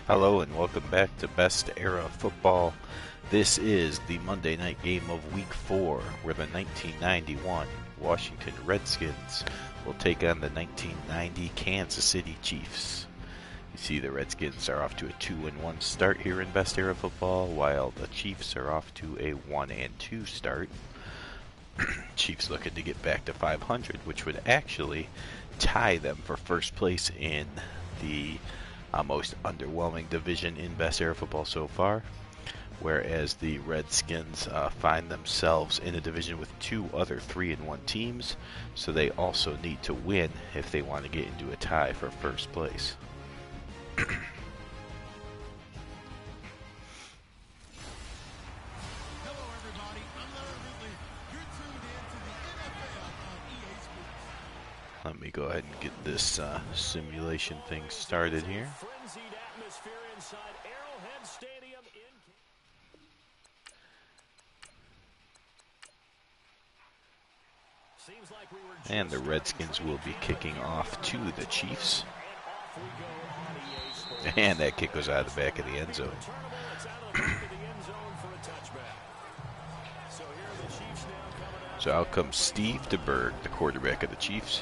Hello and welcome back to Best Era Football. This is the Monday night game of Week 4, where the 1991 Washington Redskins will take on the 1990 Kansas City Chiefs. You see the Redskins are off to a 2-1 start here in Best Era Football, while the Chiefs are off to a 1-2 start. Chiefs looking to get back to 500, which would actually tie them for first place in the most underwhelming division in Best Era Football so far, whereas the Redskins find themselves in a division with two other 3-1 teams, so they also need to win if they want to get into a tie for first place. Let me go ahead and get this simulation thing started here. And the Redskins will be kicking off to the Chiefs. And that kick goes out of the back of the end zone. So out comes Steve DeBerg, the quarterback of the Chiefs.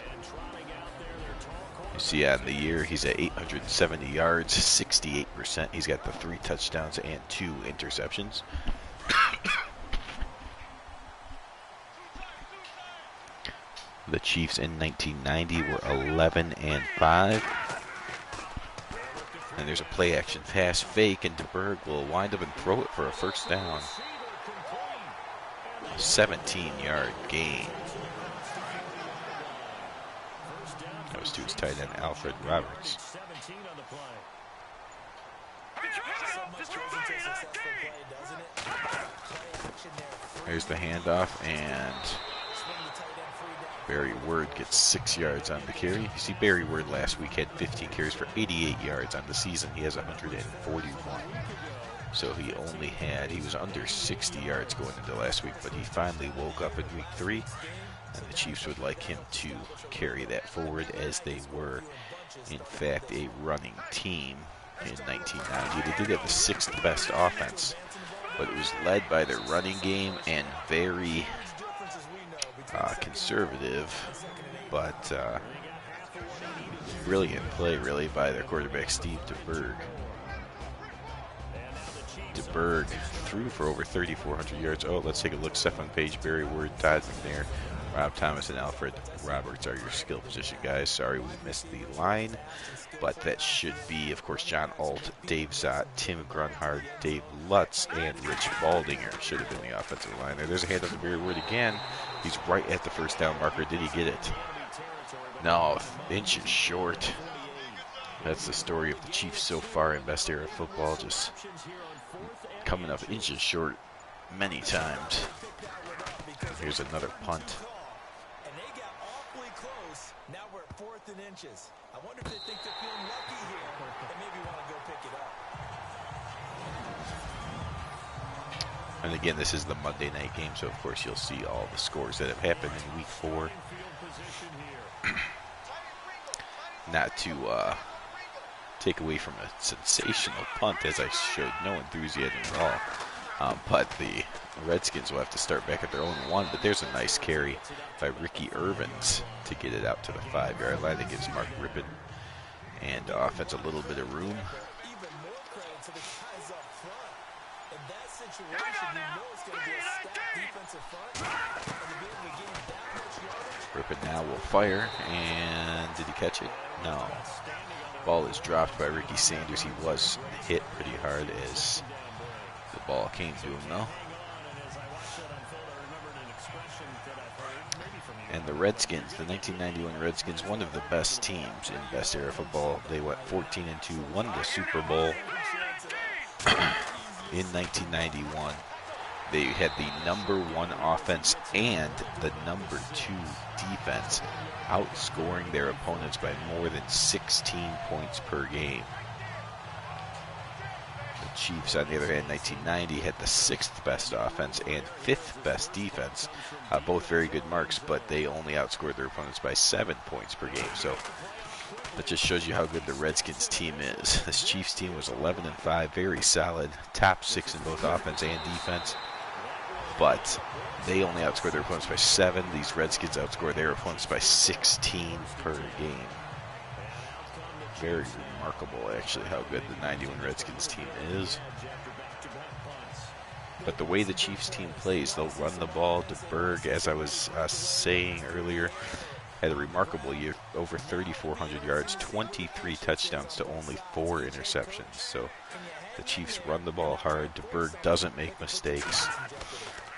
You see on the year, he's at 870 yards, 68%. He's got the 3 touchdowns and 2 interceptions. The Chiefs in 1990 were 11-5. And there's a play action pass fake, and DeBerg will wind up and throw it for a first down. A 17-yard gain. That was to his tight end, Alfred Roberts. There's the handoff, and Barry Word gets 6 yards on the carry. You see Barry Word last week had 15 carries for 88 yards on the season. He has 141. So he was under 60 yards going into last week, but he finally woke up in week 3. And the Chiefs would like him to carry that forward, as they were, in fact, a running team in 1990. They did have the 6th best offense, but it was led by their running game and very conservative, but brilliant play, really, by their quarterback, Steve DeBerg. DeBerg threw for over 3,400 yards. Oh, let's take a look. Stephon Page, Barry Word, Todd McNair, Rob Thomas, and Alfred Roberts are your skill position guys. Sorry we missed the line, but that should be, of course, John Alt, Dave Zott, Tim Grunhard, Dave Lutz, and Rich Baldinger should have been the offensive line there. There's a handoff to Barry Word again. He's right at the first down marker. Did he get it? No, inches short. That's the story of the Chiefs so far in Best Era Football, just coming up inches short many times. Here's another punt. And they got awfully close. Now we're at 4th and inches. I wonder if they think they're feeling lucky here and maybe want to go pick it up. And again, this is the Monday night game, so of course you'll see all the scores that have happened in week 4. Not to take away from a sensational punt, as I showed no enthusiasm at all. But the Redskins will have to start back at their own 1, but there's a nice carry by Ricky Irvins to get it out to the 5-yard line. That gives Mark Rippon and offense a little bit of room. Even more credit to the guys up front. In that situation, you know it's going to be a stacked defensive front. And to be able to gain that much yardage. Rippon now will fire, and did he catch it? No. Ball is dropped by Ricky Sanders. He was hit pretty hard as the ball came to him, though. And the Redskins, the 1991 Redskins, one of the best teams in Best Era Football. They went 14-2, won the Super Bowl in 1991. They had the #1 offense and the #2 defense, outscoring their opponents by more than 16 points per game. The Chiefs, on the other hand, 1990 had the 6th best offense and 5th best defense, both very good marks, but they only outscored their opponents by 7 points per game. So That just shows you how good the Redskins team is. This Chiefs team was 11-5, very solid, top 6 in both offense and defense. But they only outscored their opponents by 7. These Redskins outscored their opponents by 16 per game. Very remarkable, actually, how good the 91 Redskins team is. But the way the Chiefs team plays, they'll run the ball. DeBerg, as I was saying earlier, had a remarkable year, over 3,400 yards, 23 touchdowns to only 4 interceptions. So the Chiefs run the ball hard. DeBerg doesn't make mistakes.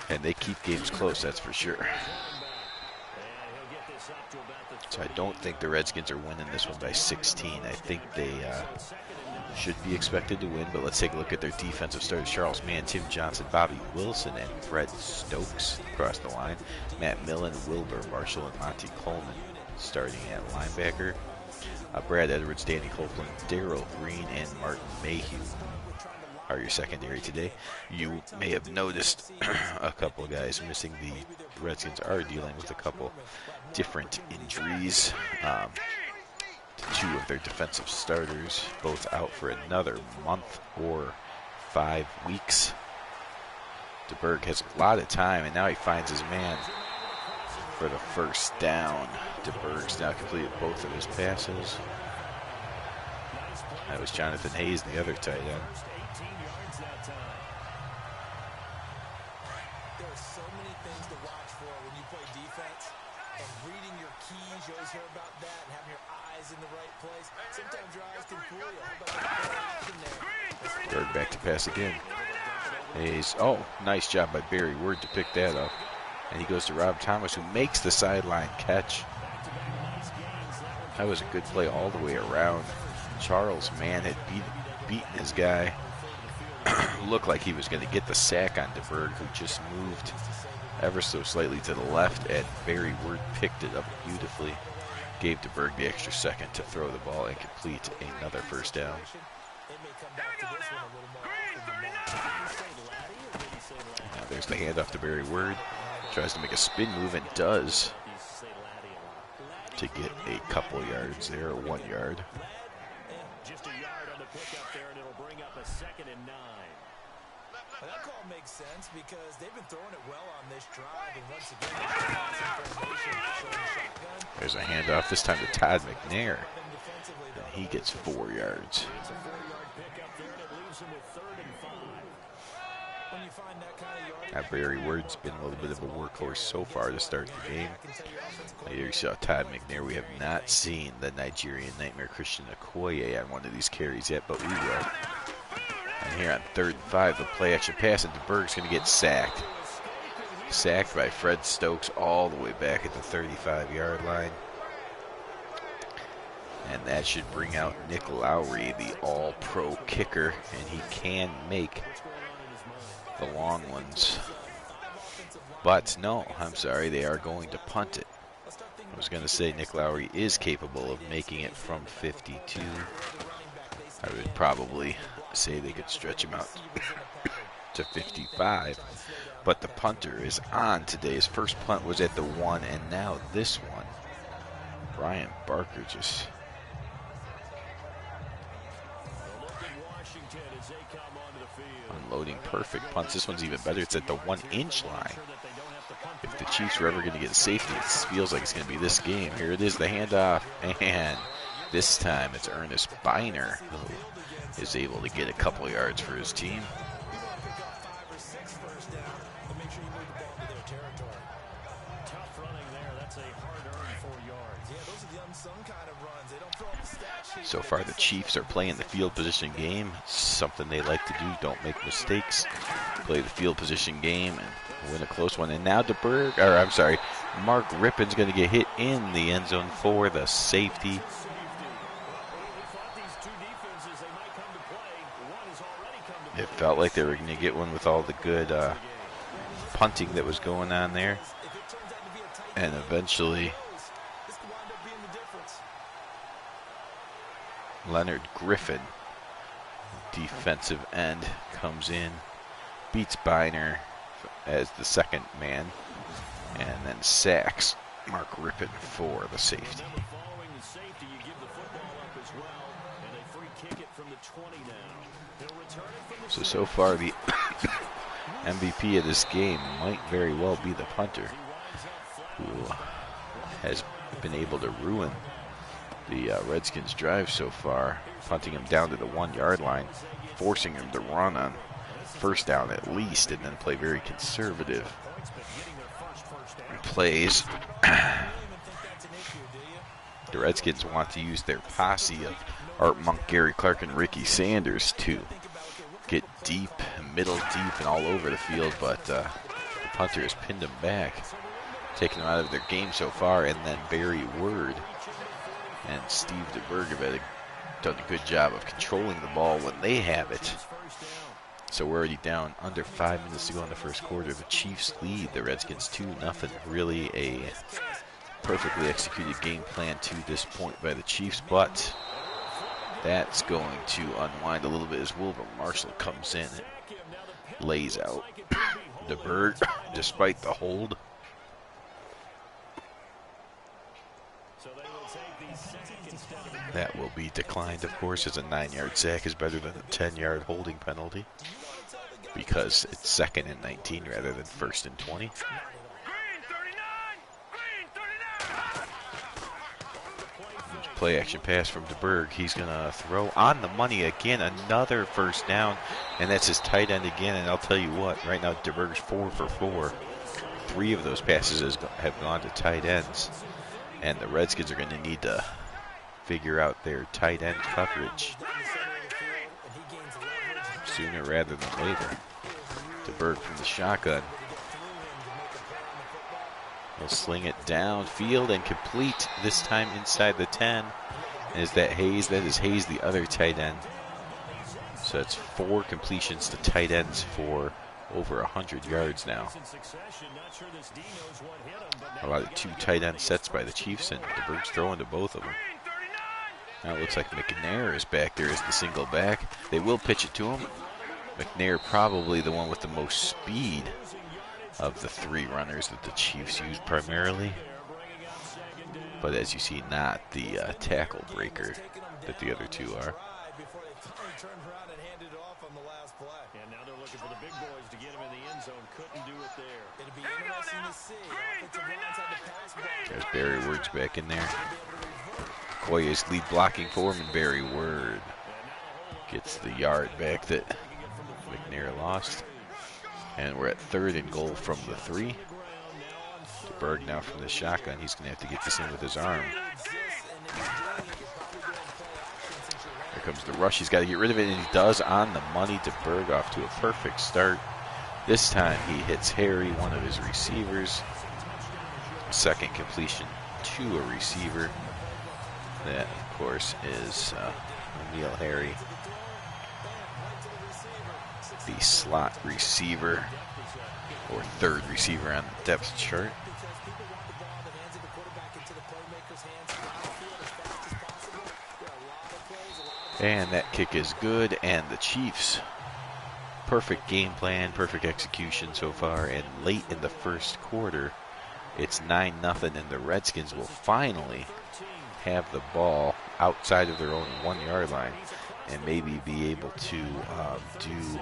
And they keep games close, that's for sure. So I don't think the Redskins are winning this one by 16. I think they should be expected to win, but let's take a look at their defensive starters. Charles Mann, Tim Johnson, Bobby Wilson, and Fred Stokes across the line. Matt Millen, Wilbur Marshall, and Monty Coleman starting at linebacker. Brad Edwards, Danny Copeland, Darrell Green, and Martin Mayhew are your secondary today. You may have noticed a couple of guys missing. The Redskins are dealing with a couple different injuries. 2 of their defensive starters, both out for another month or 5 weeks. DeBerg has a lot of time, and now he finds his man for the first down. DeBerg's now completed both of his passes. That was Jonathan Hayes, the other tight end. There's so many things to watch for when you play defense, and reading your keys, you always hear about that, and having your eyes in the right place. Sometimes your eyes can fool you. How about Berg back to pass again. Hayes, oh, nice job by Barry Word to pick that up. And he goes to Rob Thomas, who makes the sideline catch. That was a good play all the way around. Charles Mann had beaten his guy. Looked like he was going to get the sack on DeBerg, who just moved ever so slightly to the left, and Barry Word picked it up beautifully. Gave DeBerg the extra second to throw the ball and complete another first down. Now there's the handoff to Barry Word. Tries to make a spin move and does, to get a couple yards there, 1 yard. Just a yard on the pickup there, and it'll bring up a 2nd and 9. Well, that call makes sense because they've been throwing it well on this drive, and once again, there's a handoff, this time to Todd McNair, and he gets 4 yards. It's a 4-yard pickup there, and it leaves him with 3rd and 5. When you find that kind of yardage, Barry Word's been a little bit of a workhorse so far to start the game. Here you saw Todd McNair. We have not seen the Nigerian Nightmare Christian Okoye on one of these carries yet, but we will. And here on 3rd and 5, the play action pass, and DeBerg's going to get sacked. Sacked by Fred Stokes all the way back at the 35-yard line. And that should bring out Nick Lowry, the all-pro kicker, and he can make the long ones. But no, I'm sorry, they are going to punt it. I was going to say Nick Lowry is capable of making it from 52. I would probably say they could stretch him out to 55. But the punter is on today. His first punt was at the 1, and now this one. Brian Barker just... unloading perfect punts. This one's even better. It's at the 1-inch line. If the Chiefs are ever going to get safety, it feels like it's going to be this game. Here it is, the handoff, and this time it's Ernest Biner who is able to get a couple yards for his team. So far, the Chiefs are playing the field position game, something they like to do. Don't make mistakes. Play the field position game and win a close one. And now Mark Rippon's going to get hit in the end zone for the safety. It felt like they were going to get one with all the good punting that was going on there. And eventually... Leonard Griffin, defensive end, comes in, beats Biner as the second man, and then sacks Mark Rippon for the safety. So far the MVP of this game might very well be the punter, who has been able to ruin the Redskins' drive so far, punting him down to the 1 yard line, forcing him to run on first down at least, and then play very conservative plays. The Redskins want to use their posse of Art Monk, Gary Clark, and Ricky Sanders to get deep, middle deep, and all over the field, but the punter has pinned them back, taking them out of their game so far, and then Barry Word and Steve DeBerg have done a good job of controlling the ball when they have it. So we're already down under 5 minutes to go in the first quarter. The Chiefs lead the Redskins 2-0. Really a perfectly executed game plan to this point by the Chiefs, but that's going to unwind a little bit as Wilbur Marshall comes in and lays out DeBerg despite the hold. That will be declined, of course, as a 9-yard sack is better than a 10-yard holding penalty, because it's 2nd and 19 rather than 1st and 20. Play action pass from DeBerg. He's going to throw on the money again, another first down, and that's his tight end again. And I'll tell you what, right now DeBerg's 4 for 4. 3 of those passes have gone to tight ends, and the Redskins are going to need to figure out their tight end coverage sooner rather than later. DeBerg from the shotgun. He'll sling it downfield and complete, this time inside the 10. And is that Hayes? That is Hayes, the other tight end. So that's 4 completions to tight ends for over 100 yards now. A lot of 2 tight end sets by the Chiefs, and DeBerg's throwing to both of them. Now it looks like McNair is back there as the single back. They will pitch it to him. McNair probably the one with the most speed of the 3 runners that the Chiefs use primarily. But as you see, not the tackle breaker that the other 2 are. There's Barry Word's back in there. Koye's lead blocking for him, and Barry Word gets the yard back that McNair lost. And we're at 3rd and goal from the 3. DeBerg now from the shotgun. He's going to have to get this in with his arm. Here comes the rush. He's got to get rid of it, and he does on the money. DeBerg off to a perfect start. This time he hits Harry, one of his receivers. 2nd completion to a receiver. That, of course, is Emil Harry, the slot receiver, or 3rd receiver on the depth chart. And that kick is good, and the Chiefs, perfect game plan, perfect execution so far, and late in the first quarter, it's 9-0, and the Redskins will finally have the ball outside of their own 1 yard line and maybe be able to do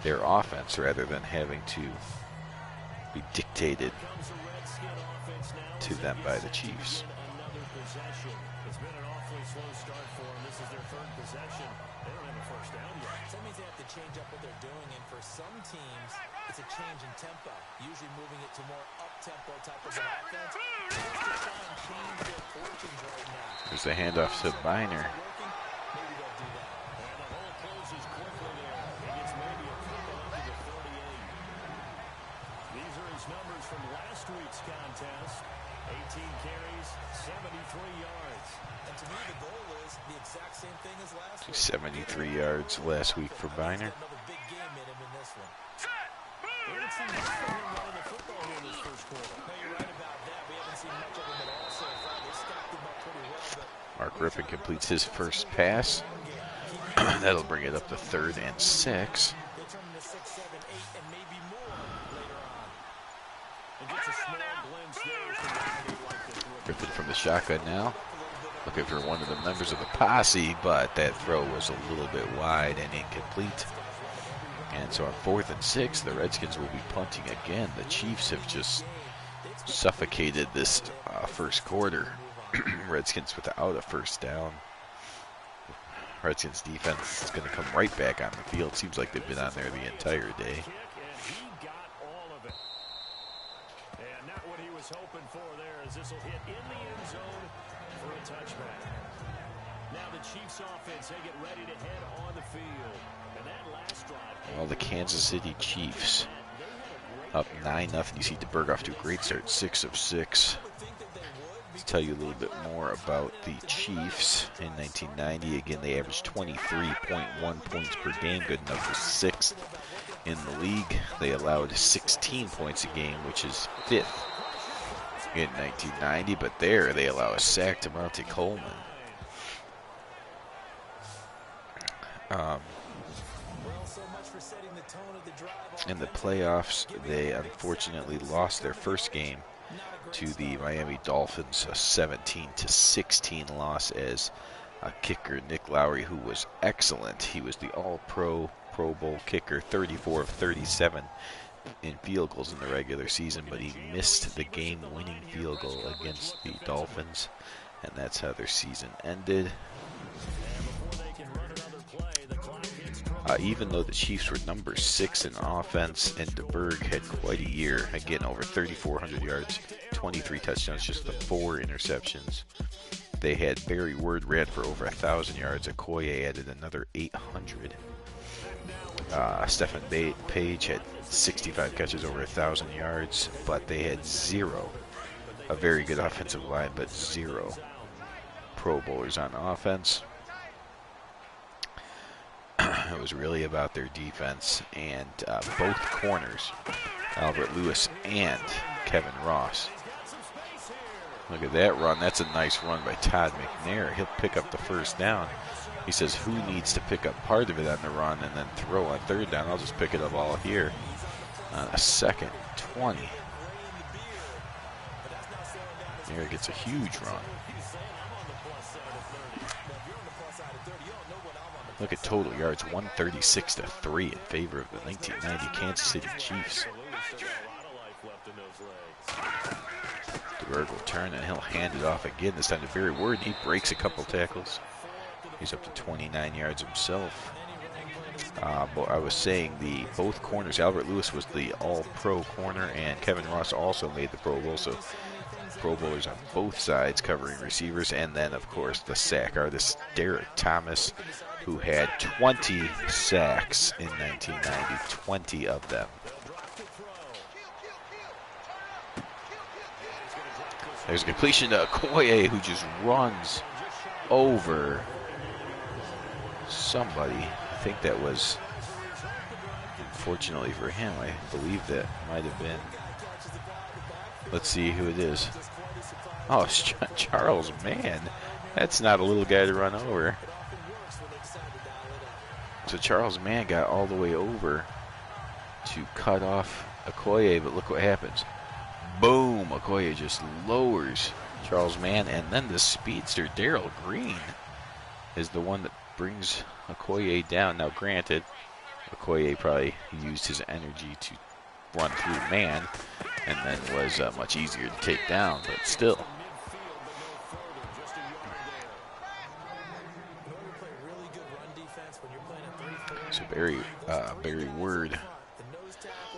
their offense rather than having to be dictated to them by the Chiefs. It's been an awfully slow start for them. This is their 3rd possession. They don't have a first down yet. That means they have to change up what they're doing, and for some teams, it's a change in tempo, usually moving it to more up-tempo type of an offense. They have to try and change their fortunes right now. There's the handoff to Biner. Maybe they'll do that. And the hole closes quickly there. He gets maybe a couple up to the 38. These are his numbers from last week's contest. 18 carries, 73 yards. And to me, the goal is the exact same thing as last week. 73 yards last week for Biner. Another big game in him in this one. We haven't seen much from him running the football here in this first quarter. No, you're right about that. We haven't seen much of him at all so far. They've stacked him up pretty well, but Mark Rippon completes his first pass. That'll bring it up to 3rd and 6. they turn into 6, 7, 8, and maybe more later on. And gets a small glimpse there as to why they like this rookie. Rippon from the shotgun now. looking for one of the members of the posse, but that throw was a little bit wide and incomplete. And so on 4th and 6, the Redskins will be punting again. The Chiefs have just suffocated this first quarter. Redskins without a first down. Redskins defense is going to come right back on the field. Seems like they've been on there the entire day. And not what he was hoping for there, as this will hit in the end zone for a touchback. Now the Chiefs offense, they get ready to head on the field. And that last drive. Well, the Kansas City Chiefs up 9-0. You see DeBerg off to a great start, 6 of 6. To tell you a little bit more about the Chiefs in 1990. Again, they averaged 23.1 points per game, good enough for 6th in the league. They allowed 16 points a game, which is 5th in 1990. But there, they allow a sack to Monte Coleman. In the playoffs, they unfortunately lost their first game to the Miami Dolphins, a 17-16 loss, as kicker Nick Lowry, who was excellent. He was the All-Pro, Pro Bowl kicker, 34 of 37 in field goals in the regular season, but he missed the game-winning field goal against the Dolphins, and that's how their season ended. Even though the Chiefs were number 6 in offense, and DeBerg had quite a year, again over 3,400 yards, 23 touchdowns, just the 4 interceptions. They had Barry Word ran for over 1,000 yards. Okoye added another 800. Stephen Page had 65 catches, over 1,000 yards, but they had 0. A very good offensive line, but 0 Pro Bowlers on offense. It was really about their defense, and both corners, Albert Lewis and Kevin Ross. Look at that run. That's a nice run by Todd McNair. He'll pick up the first down. He says, who needs to pick up part of it on the run and then throw on 3rd down? I'll just pick it up all here on a 2nd 20. McNair gets a huge run. Look at total yards, 136-3 in favor of the 1990 Kansas City Chiefs. DeBerg will turn and he'll hand it off again, this time to Barry Word. He breaks a couple tackles. He's up to 29 yards himself. But I was saying both corners, Albert Lewis was the All-Pro corner, and Kevin Ross also made the Pro Bowl, so Pro Bowlers on both sides covering receivers. And then, of course, the sack artist, Derek Thomas, who had 20 sacks in 1990, 20 of them. There's a completion to Okoye, who just runs over somebody. I think that was, unfortunately for him, I believe that might have been, let's see who it is. Oh, it's Charles Mann. That's not a little guy to run over. So Charles Mann got all the way over to cut off Okoye, but look what happens. Boom! Okoye just lowers Charles Mann, and then the speedster, Darrell Green, is the one that brings Okoye down. Now, granted, Okoye probably used his energy to run through Mann, and then was much easier to take down, but still. So Barry Word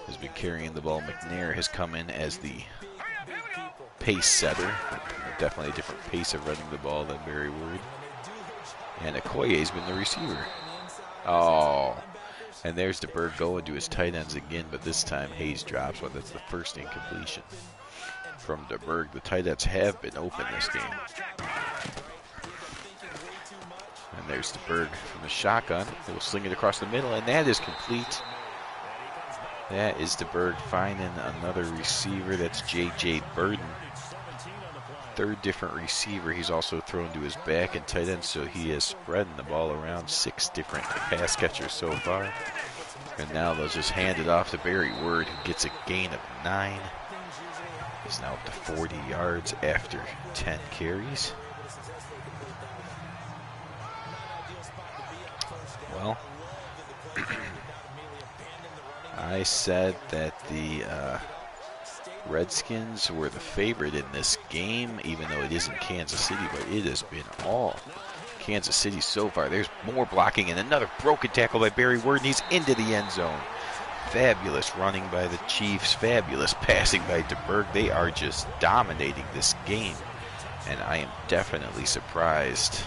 has been carrying the ball. McNair has come in as the pace setter. Definitely a different pace of running the ball than Barry Word. And Okoye's been the receiver. Oh, and there's DeBerg going to his tight ends again, but this time Hayes drops one. That's the first incompletion from DeBerg. The tight ends have been open this game. And there's DeBerg from the shotgun. He'll sling it across the middle, and that is complete. That is DeBerg finding another receiver. That's J.J. Burden. 3rd different receiver. He's also thrown to his back and tight end, so he is spreading the ball around. 6 different pass catchers so far. And now they'll just hand it off to Barry Word, who gets a gain of 9. He's now up to 40 yards after 10 carries. I said that the Redskins were the favorite in this game, even though it isn't Kansas City, but it has been all Kansas City so far. There's more blocking and another broken tackle by Barry Word, and he's into the end zone. Fabulous running by the Chiefs, fabulous passing by DeBerg. They are just dominating this game, and I am definitely surprised.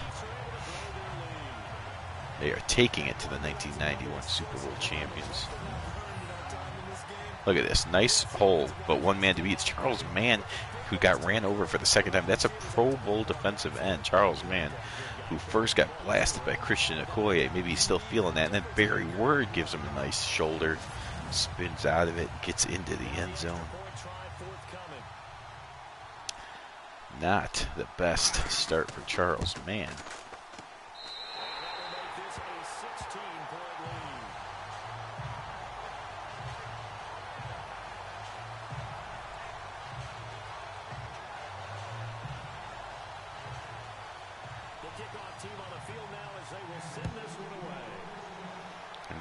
They are taking it to the 1991 Super Bowl champions. Look at this. Nice hole, but one man to beat. It's Charles Mann, who got ran over for the second time. That's a Pro Bowl defensive end, Charles Mann, who first got blasted by Christian Okoye. Maybe he's still feeling that. And then Barry Word gives him a nice shoulder, spins out of it, gets into the end zone. Not the best start for Charles Mann.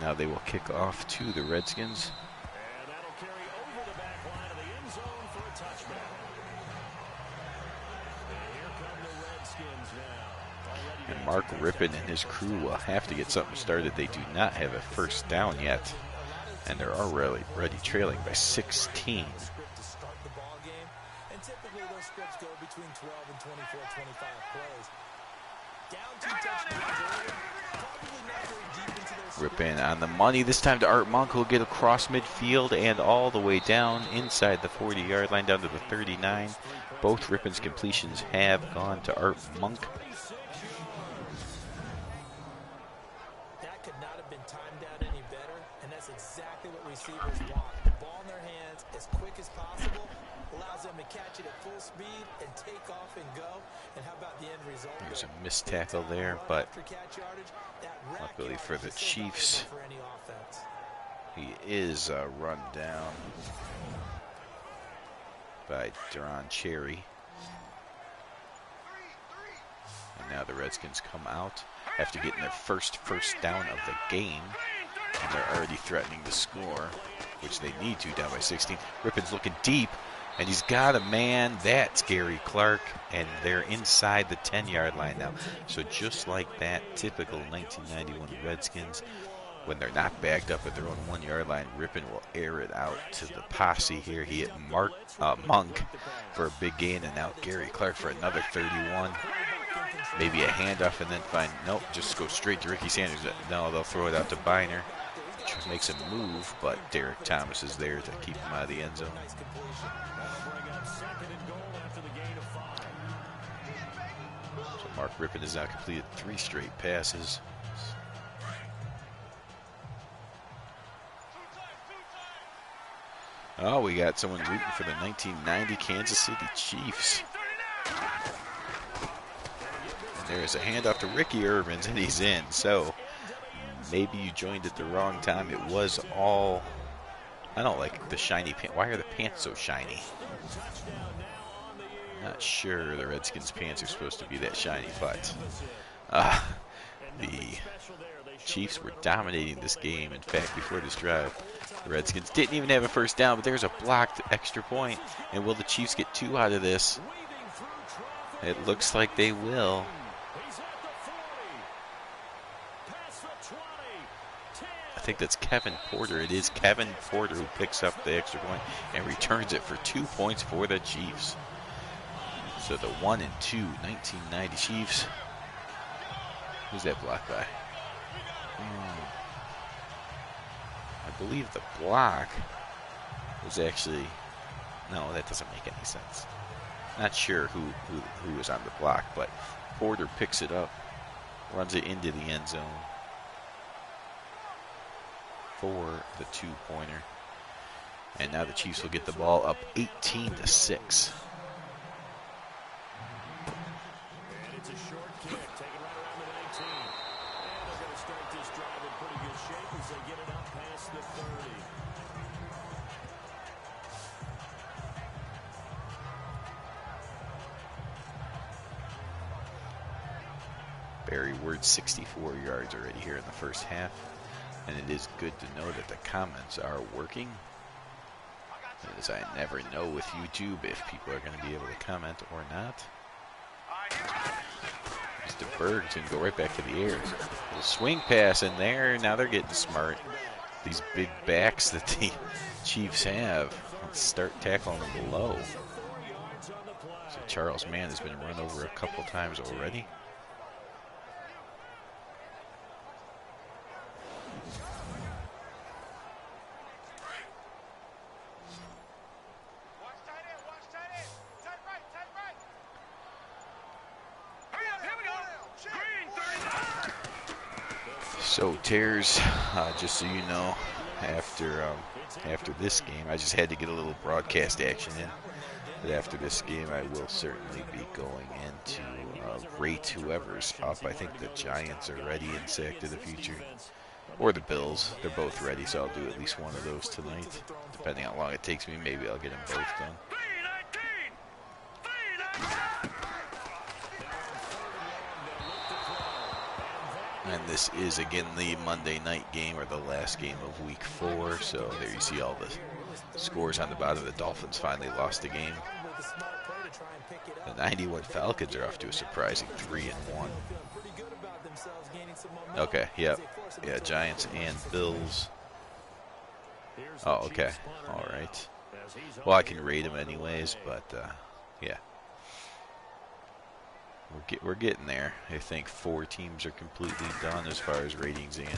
Now they will kick off to the Redskins. And that'll carry over the back line of the end zone for a touchdown. And here come the Redskins now. And Mark Rippon and his crew will have to get something started. They do not have a first down yet, and they're already trailing by 16. And typically those scripts go between 12 and 24, 25 plays. Down 2 touchdowns early, probably not very deep into their Rippon on the money this time to Art Monk, who will get across midfield and all the way down inside the 40-yard line down to the 39. Both Rippon's completions have gone to Art Monk. That could not have been timed out any better, and that's exactly what receivers want. The ball in their hands as quick as possible, allows them to catch it at full speed and take off and go. And how about the end result? There's a missed tackle there, but luckily for the Chiefs, he is run down by Deron Cherry. And now the Redskins come out after getting their first down of the game. And they're already threatening to score, which they need to, down by 16. Rippon's looking deep, and he's got a man. That's Gary Clark, and they're inside the 10-yard line now. So just like that, typical 1991 Redskins, when they're not backed up at their own 1-yard line, Rippon will air it out to the posse here. He hit Monk for a big gain, and now Gary Clark for another 31. Maybe a handoff and then nope, just go straight to Ricky Sanders. No, they'll throw it out to Biner. Makes him move, but Derek Thomas is there to keep him out of the end zone. So Mark Rippon has now completed 3 straight passes. Oh, we got someone rooting for the 1990 Kansas City Chiefs. And there's a handoff to Ricky Irvins, and he's in. So maybe you joined at the wrong time. It was all, I don't like the shiny pants. Why are the pants so shiny? Not sure the Redskins pants are supposed to be that shiny, but the Chiefs were dominating this game. In fact, before this drive, the Redskins didn't even have a first down, but there's a blocked extra point. And will the Chiefs get 2 out of this? It looks like they will. I think that's Kevin Porter. It is Kevin Porter who picks up the extra point and returns it for 2 points for the Chiefs. So the 1 and 2 1990 Chiefs. Who's that block by? I believe the block was actually, no, that doesn't make any sense. Not sure who was on the block, but Porter picks it up, runs it into the end zone for the 2-pointer. And now the Chiefs will get the ball up 18-6. And it's a short kick, taken right around the 19. And they're going to start this drive in pretty good shape as they get it up past the 30. Barry Word 64 yards already here in the first half. And it is good to know that the comments are working, as I never know with YouTube if people are going to be able to comment or not. Mr. Berg's going to go right back to the air. Little swing pass in there. Now they're getting smart. These big backs that the Chiefs have. Let's start tackling them low. So Charles Mann has been run over a couple times already. So Tears, just so you know, after this game, I just had to get a little broadcast action in. But after this game, I will certainly be going into rate whoever's up. I think the Giants are ready in Sack to the Future, or the Bills. They're both ready, so I'll do at least one of those tonight. Depending on how long it takes me, maybe I'll get them both done. And this is, again, the Monday night game, or the last game of Week 4. So there you see all the scores on the bottom. The Dolphins finally lost the game. The 91 Falcons are off to a surprising 3-1. Okay, yep. Yeah, Giants and Bills. Oh, okay. All right. Well, I can rate them anyways, but, yeah. We're getting there. I think 4 teams are completely done as far as ratings and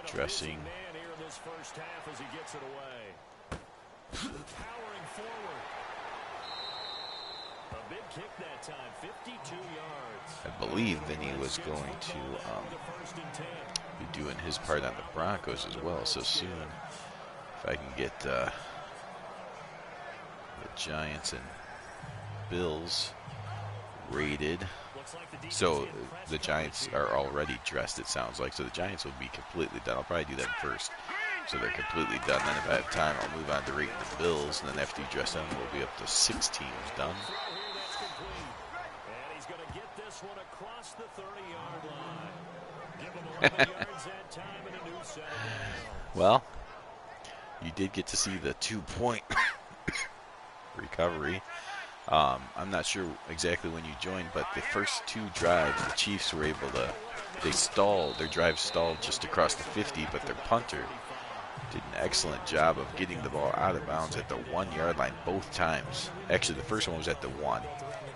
dressing. I believe Vinny was going to be doing his part on the Broncos as well. So soon, if I can get the Giants and Bills rated. So the Giants are already dressed, it sounds like. So the Giants will be completely done. I'll probably do that first. So they're completely done. Then if I have time, I'll move on to rating the Bills. And then after you dress them, we'll be up to 6 teams done. Well, you did get to see the 2-point recovery. I'm not sure exactly when you joined, but the first 2 drives, the Chiefs were able to, their drive stalled just across the 50, but their punter did an excellent job of getting the ball out of bounds at the 1-yard line both times. Actually, the first one was at the 1,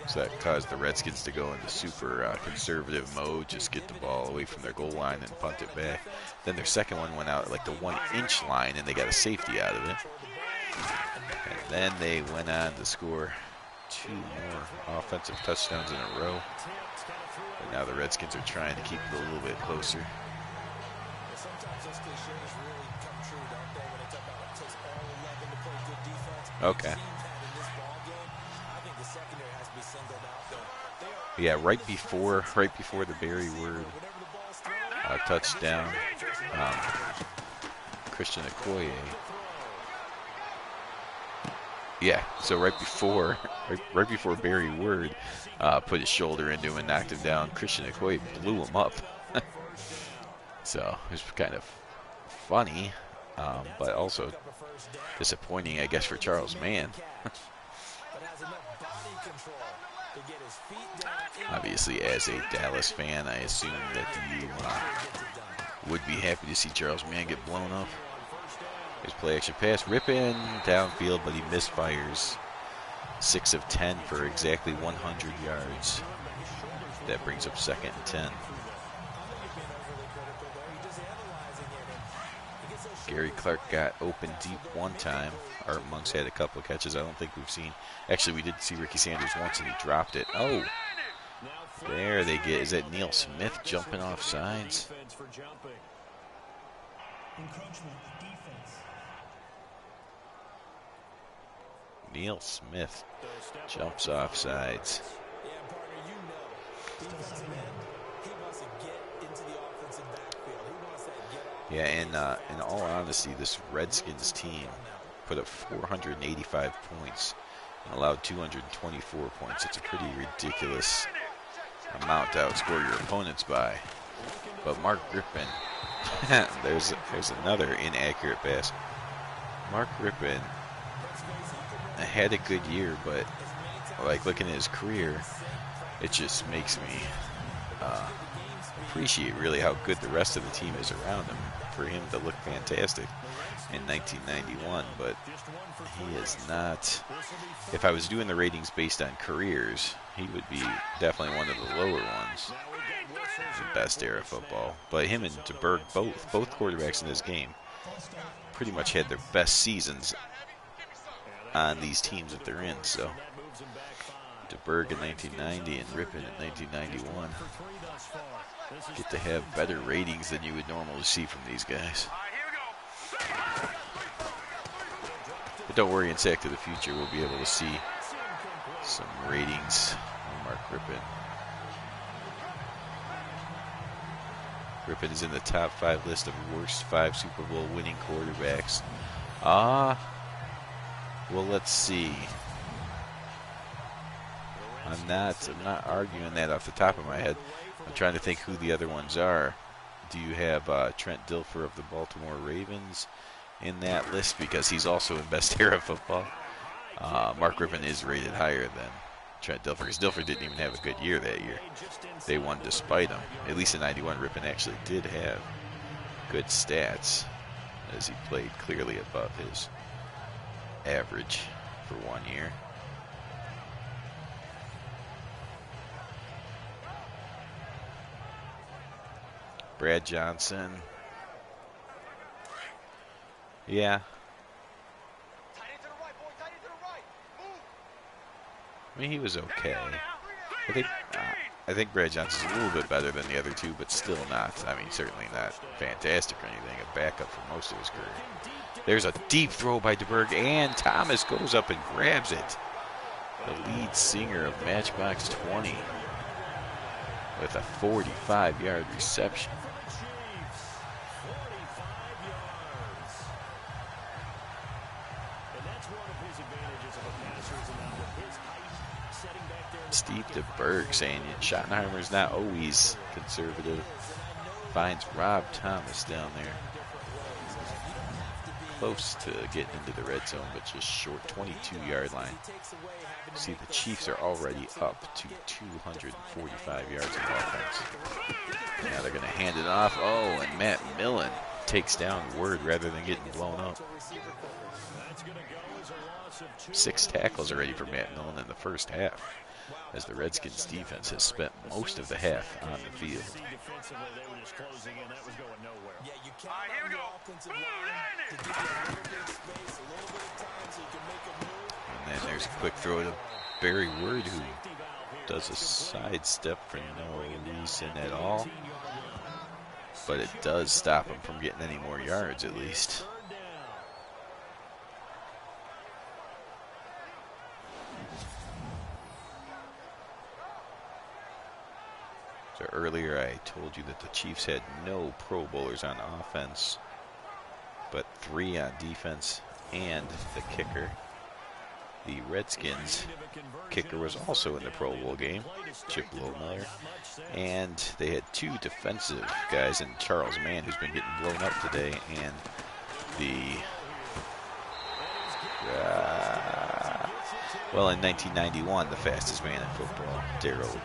so that caused the Redskins to go into super conservative mode, just get the ball away from their goal line and punt it back. Then their second one went out at like the 1-inch line, and they got a safety out of it. And then they went on to score 2 more offensive touchdowns in a row. But now the Redskins are trying to keep it a little bit closer. Okay. Yeah, right before the Barry Word touchdown, Christian Okoye. Yeah, so right before Barry Word put his shoulder into him and knocked him down, Christian Okoye blew him up. So it was kind of funny, but also disappointing, I guess, for Charles Mann. Obviously, as a Dallas fan, I assume that you would be happy to see Charles Mann get blown up. His play action pass, ripping downfield, but he misfires. 6 of 10 for exactly 100 yards. That brings up 2nd and 10. Gary Clark got open deep one time. Art Monk's had a couple of catches I don't think we've seen. Actually, we did see Ricky Sanders once, and he dropped it. Oh, there they get. Is that Neil Smith jumping off sides? Neil Smith jumps off sides. Yeah, and in all honesty, this Redskins team put up 485 points and allowed 224 points. It's a pretty ridiculous amount to outscore your opponents by. But Mark Griffin there's another inaccurate pass. Mark Rippon had a good year, but like looking at his career, it just makes me appreciate really how good the rest of the team is around him for him to look fantastic in 1991. But he is not. If I was doing the ratings based on careers, he would be definitely one of the lower ones. The best era of football. But him and DeBerg, both quarterbacks in this game, pretty much had their best seasons on these teams that they're in. So DeBerg in 1990 and Rippon in 1991 get to have better ratings than you would normally see from these guys. But don't worry, in Sack to the Future, we'll be able to see some ratings on Mark Rippon. Rippon is in the top 5 list of worst 5 Super Bowl winning quarterbacks. Well, let's see. I'm not arguing that off the top of my head. I'm trying to think who the other ones are. Do you have Trent Dilfer of the Baltimore Ravens in that list? Because he's also in best era football. Mark Rippon is rated higher than Trent Dilfer, because Dilfer didn't even have a good year that year. They won despite him. At least in 91, Rippon actually did have good stats, as he played clearly above his average for 1 year. Brad Johnson. Yeah. I mean, he was okay. I think Brad Johnson's a little bit better than the other two, but still not. I mean, certainly not fantastic or anything. A backup for most of his career. There's a deep throw by DeBerg, and Thomas goes up and grabs it. The lead singer of Matchbox 20 with a 45-yard reception. Steve DeBerg saying Schottenheimer's not always conservative. Finds Rob Thomas down there. Close to getting into the red zone, but just short, 22-yard line. See, the Chiefs are already up to 245 yards of offense. Now they're going to hand it off. Oh, and Matt Millen takes down Word rather than getting blown up. 6 tackles already for Matt Millen in the first half, as the Redskins defense has spent most of the half on the field. And then there's a quick throw to Barry Word, who does a sidestep for no reason at all. But it does stop him from getting any more yards, at least. So earlier I told you that the Chiefs had no Pro Bowlers on offense, but 3 on defense and the kicker. The Redskins kicker was also in the Pro Bowl game, Chip Lohmiller, and they had 2 defensive guys in Charles Mann, who's been getting blown up today, and the well, in 1991, the fastest man in football, Darryl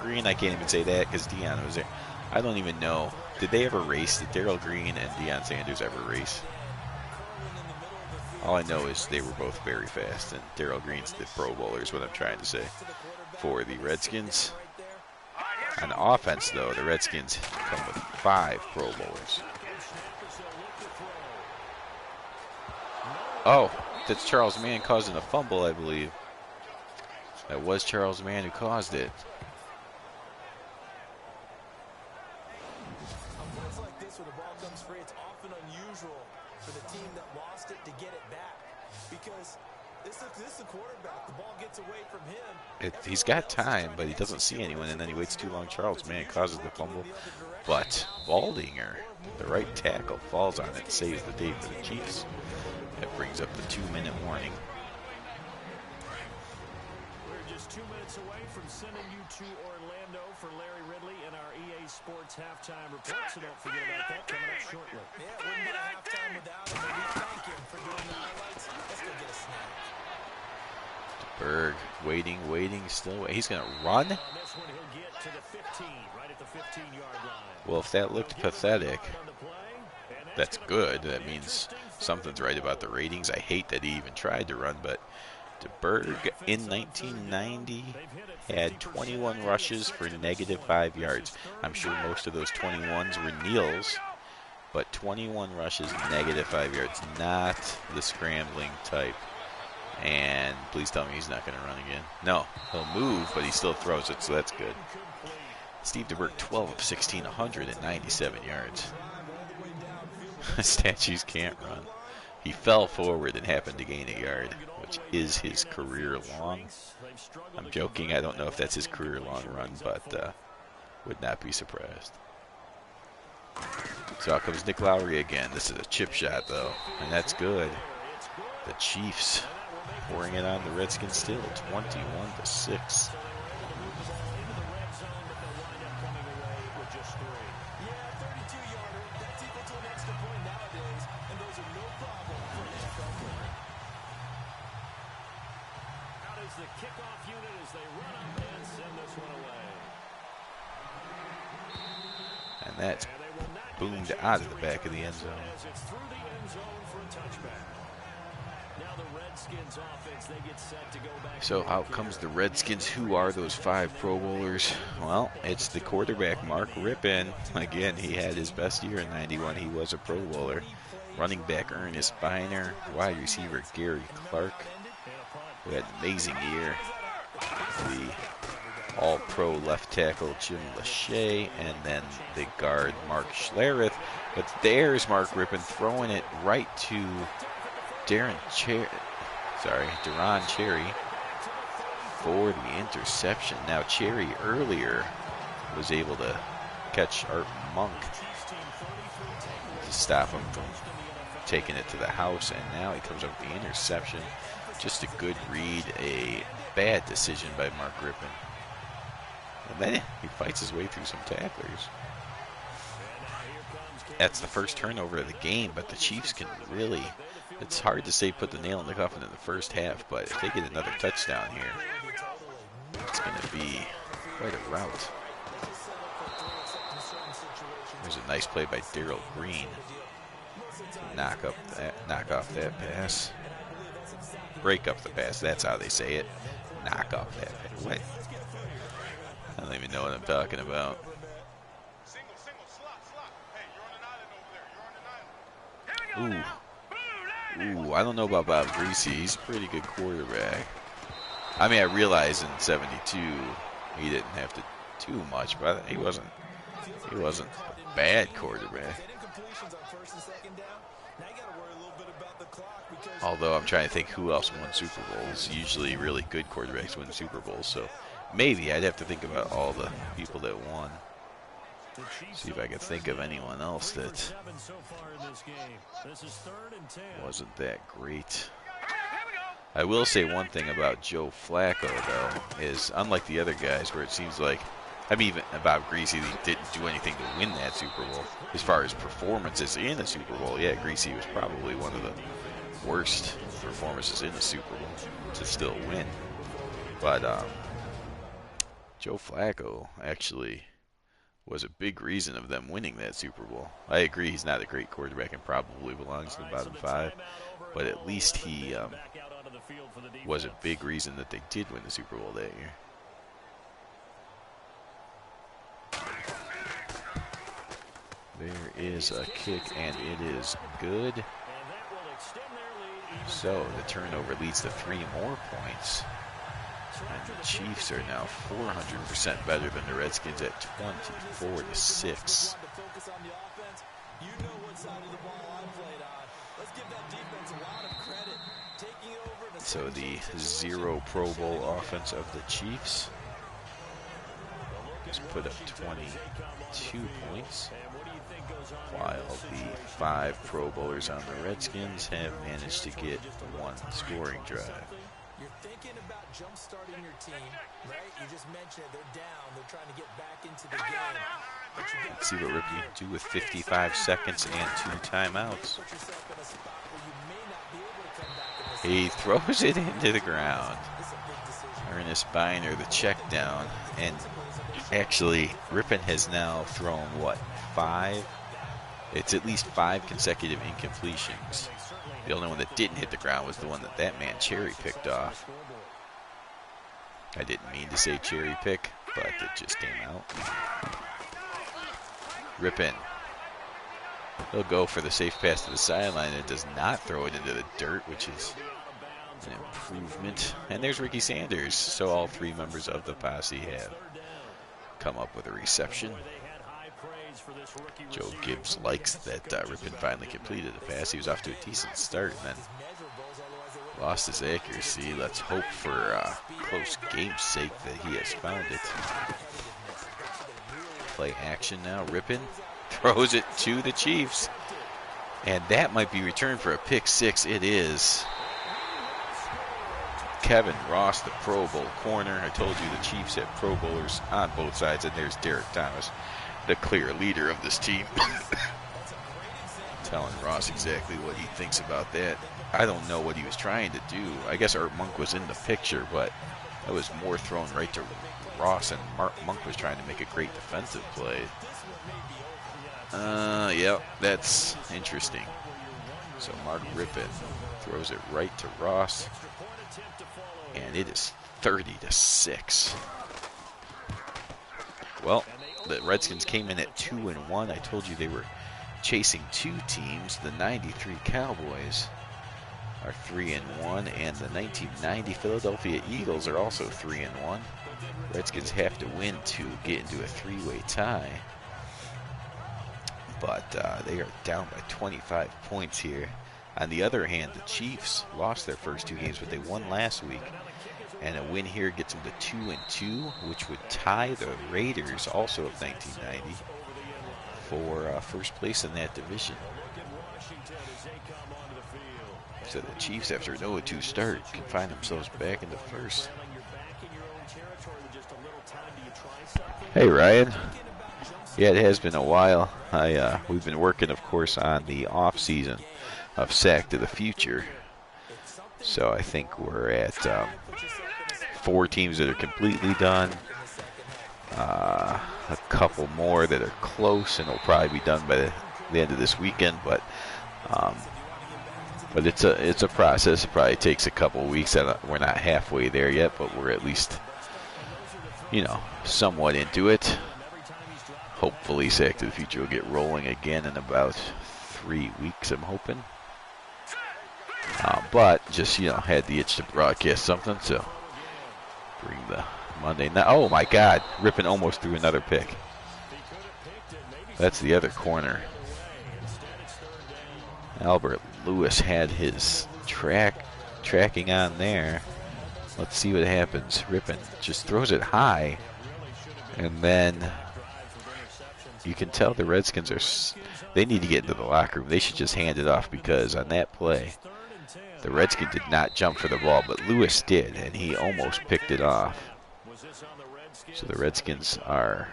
Green. I can't even say that because Deion was there. I don't even know. Did they ever race? Did Darryl Green and Deion Sanders ever race? All I know is they were both very fast, and Darryl Green's the Pro Bowler is what I'm trying to say for the Redskins. On offense, though, the Redskins come with 5 Pro Bowlers. Oh, that's Charles Mann causing a fumble, I believe. That was Charles Mann who caused it. On plays like this where the ball comes free, it's often unusual for the team that lost it to get it back, because this is the quarterback. The ball gets away from him. He's got time, but he doesn't see anyone, and then he waits too long. Charles Mann causes the fumble, but Baldinger, the right tackle, falls on it, saves the day for the Chiefs. That brings up the 2-minute warning. We're just 2 minutes away from sending you to Orlando for Larry Ridley and our EA Sports halftime report, so don't forget about that coming up shortly. Yeah, wouldn't get a halftime without him. And we thank him for doing the highlights. Let's go get a snack. Berg waiting, still. He's going to run? On this one, he'll get to the 15, right at the 15-yard line. Well, if that looked pathetic, that's good. That means something's right about the ratings. I hate that he even tried to run, but DeBerg in 1990 had 21 rushes for -5 yards. I'm sure most of those 21s were Neal's, but 21 rushes, -5 yards, not the scrambling type. And please tell me he's not going to run again. No, he'll move, but he still throws it, so that's good. Steve DeBerg, 12 of 16, 197 yards. Statues can't run. He fell forward and happened to gain a yard, which is his career long. I'm joking. I don't know if that's his career long run, but would not be surprised. So out comes Nick Lowry again. This is a chip shot, though, and that's good. The Chiefs pouring it on the Redskins still, 21-6. The kickoff unit as they run up and send this one away. And that's boomed out of the back of the end zone. It's through the end zone for a touchback. Now the Redskins offense, they get set to go back. So out comes the Redskins. Who are those 5 Pro Bowlers? Well, it's the quarterback, Mark Rippon. Again, he had his best year in 91. He was a Pro Bowler. Running back Ernest Biner. Wide receiver Gary Clark, who had an amazing year. The all-pro left tackle Jim Lachey, and then the guard Mark Schlereth. But there's Mark Rippon throwing it right to Deron Cherry for the interception. Now Cherry earlier was able to catch Art Monk to stop him from taking it to the house, and now he comes up with the interception. Just a good read, a bad decision by Mark Rippon. And then he fights his way through some tacklers. That's the first turnover of the game, but the Chiefs can really, it's hard to say put the nail in the coffin in the first half, but if they get another touchdown here, it's going to be quite a rout. There's a nice play by Darrell Green to knock off that pass. Break up the pass, that's how they say it. Knock off that pass. What? I don't even know what I'm talking about. Ooh, I don't know about Bob Greasy. He's a pretty good quarterback. I mean, I realize in 72 he didn't have to do much, but he wasn't a bad quarterback. Although I'm trying to think who else won Super Bowls. Usually really good quarterbacks win Super Bowls, so maybe I'd have to think about all the people that won. See if I can think of anyone else that wasn't that great. I will say one thing about Joe Flacco, though, is unlike the other guys where it seems like, I mean, even Bob Greasy, he didn't do anything to win that Super Bowl. As far as performances in the Super Bowl, yeah, Greasy was probably one of the worst performances in the Super Bowl to still win. But Joe Flacco actually was a big reason of them winning that Super Bowl. I agree he's not a great quarterback and probably belongs in the bottom 5, but at least he was a big reason that they did win the Super Bowl that year. There is a kick, and it is good. So the turnover leads to 3 more points. And the Chiefs are now 400% better than the Redskins at 24-6. So the 0 Pro Bowl offense of the Chiefs has put up 22 points, while the 5 Pro Bowlers on the Redskins have managed to get 1 scoring drive. You're thinking about jump-starting your team, right? You just mentioned it. They're down. They're trying to get back into the game. Let's see what Rip can do with 55 seconds and 2 timeouts. He throws it into the ground. Ernest Biner, the check down. And actually, Rippon has now thrown, what, 5? It's at least 5 consecutive incompletions. The only one that didn't hit the ground was the one that man cherry picked off. I didn't mean to say cherry pick, but it just came out. Rippon. He'll go for the safe pass to the sideline and does not throw it into the dirt, which is an improvement. And there's Ricky Sanders. So all 3 members of the posse have come up with a reception. Joe Gibbs likes that Rippon finally completed the pass. He was off to a decent start and then lost his accuracy. Let's hope for close game's sake that he has found it. Play action now. Rippon throws it to the Chiefs. And that might be returned for a pick 6. It is. Kevin Ross, the Pro Bowl corner. I told you the Chiefs have Pro Bowlers on both sides, and there's Derek Thomas, the clear leader of this team. Telling Ross exactly what he thinks about that. I don't know what he was trying to do. I guess Art Monk was in the picture, but that was more thrown right to Ross, and Monk was trying to make a great defensive play. Yeah, that's interesting. So Mark Rippon throws it right to Ross, and it is 30-6. Well, the Redskins came in at 2-1. I told you they were chasing 2 teams. The 93 Cowboys are 3-1, and the 1990 Philadelphia Eagles are also 3-1. Redskins have to win to get into a 3-way tie, but they are down by 25 points here. On the other hand, the Chiefs lost their first 2 games, but they won last week. And a win here gets them to 2-2, which would tie the Raiders, also of 1990, for first place in that division. So the Chiefs, after an 0-2 start, can find themselves back into first. Hey, Ryan. Yeah, it has been a while. We've been working, of course, on the off season of Sack to the Future. So I think we're at 4 teams that are completely done. A couple more that are close, and will probably be done by the end of this weekend. But it's a process. It probably takes a couple weeks. We're not halfway there yet, but we're at least, somewhat into it. Hopefully, Sack to the Future will get rolling again in about 3 weeks, I'm hoping. But just, had the itch to broadcast something, so bring the Monday night. Oh, my God. Rippon almost threw another pick. That's the other corner. Albert Lewis had his tracking on there. Let's see what happens. Rippon just throws it high, and then you can tell the Redskins they need to get into the locker room. They should just hand it off, because on that play, the Redskins did not jump for the ball, but Lewis did, and he almost picked it off. So the Redskins are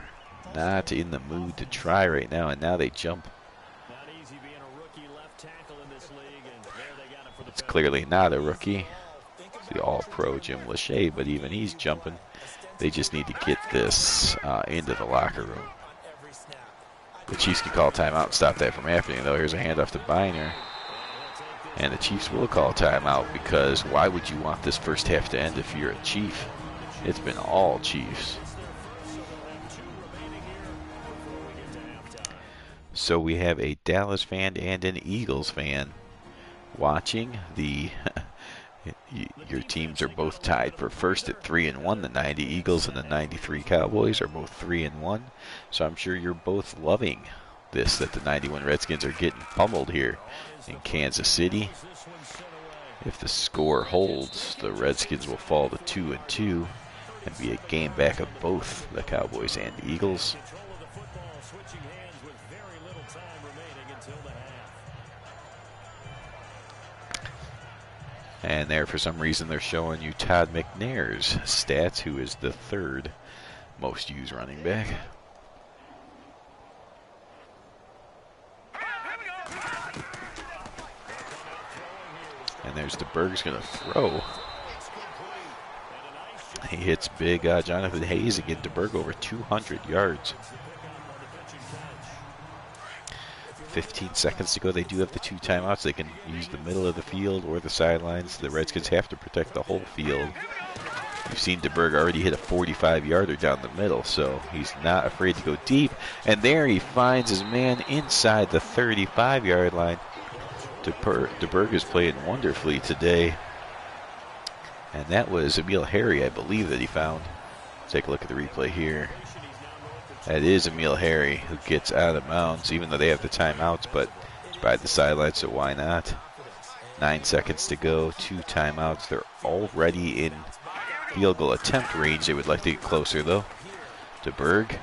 not in the mood to try right now, and now they jump. It's clearly not a rookie. It's the all-pro Jim Lachey, but even he's jumping. They just need to get this into the locker room. The Chiefs can call timeout and stop that from happening, though. Here's a handoff to Biner. And the Chiefs will call timeout, because why would you want this first half to end if you're a Chief? It's been all Chiefs. So we have a Dallas fan and an Eagles fan watching. Your teams are both tied for first at 3-1. The 90 Eagles and the 93 Cowboys are both 3-1. So I'm sure you're both loving this, that the 91 Redskins are getting pummeled here in Kansas City. If the score holds, the Redskins will fall to 2-2 and be a game back of both the Cowboys and the Eagles. And there, for some reason, they're showing you Todd McNair's stats, who is the third most used running back. And there's DeBerg's going to throw. He hits big Jonathan Hayes again. DeBerg over 200 yards. 15 seconds to go. They do have the 2 timeouts. They can use the middle of the field or the sidelines. The Redskins have to protect the whole field. You've seen DeBerg already hit a 45-yarder down the middle, so he's not afraid to go deep. And there he finds his man inside the 35-yard line. DeBerg is playing wonderfully today. And that was Emil Harry, I believe, that he found. Take a look at the replay here. That is Emil Harry who gets out of bounds, even though they have the timeouts, but it's by the sideline, so why not? 9 seconds to go, 2 timeouts. They're already in field goal attempt range. They would like to get closer, though. DeBerg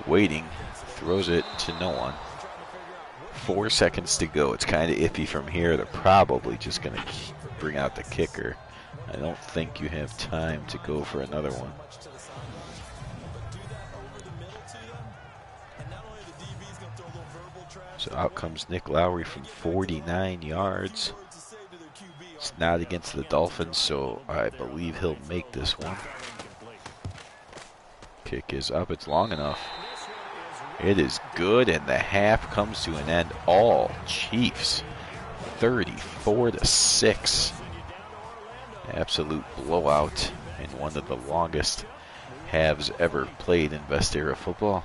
waiting, throws it to no one. 4 seconds to go. It's kind of iffy from here. They're probably just going to bring out the kicker. I don't think you have time to go for another one. So out comes Nick Lowry from 49 yards. It's not against the Dolphins, so I believe he'll make this one. Kick is up. It's long enough. It is good, and the half comes to an end. All Chiefs, 34-6. Absolute blowout in one of the longest halves ever played in best era football.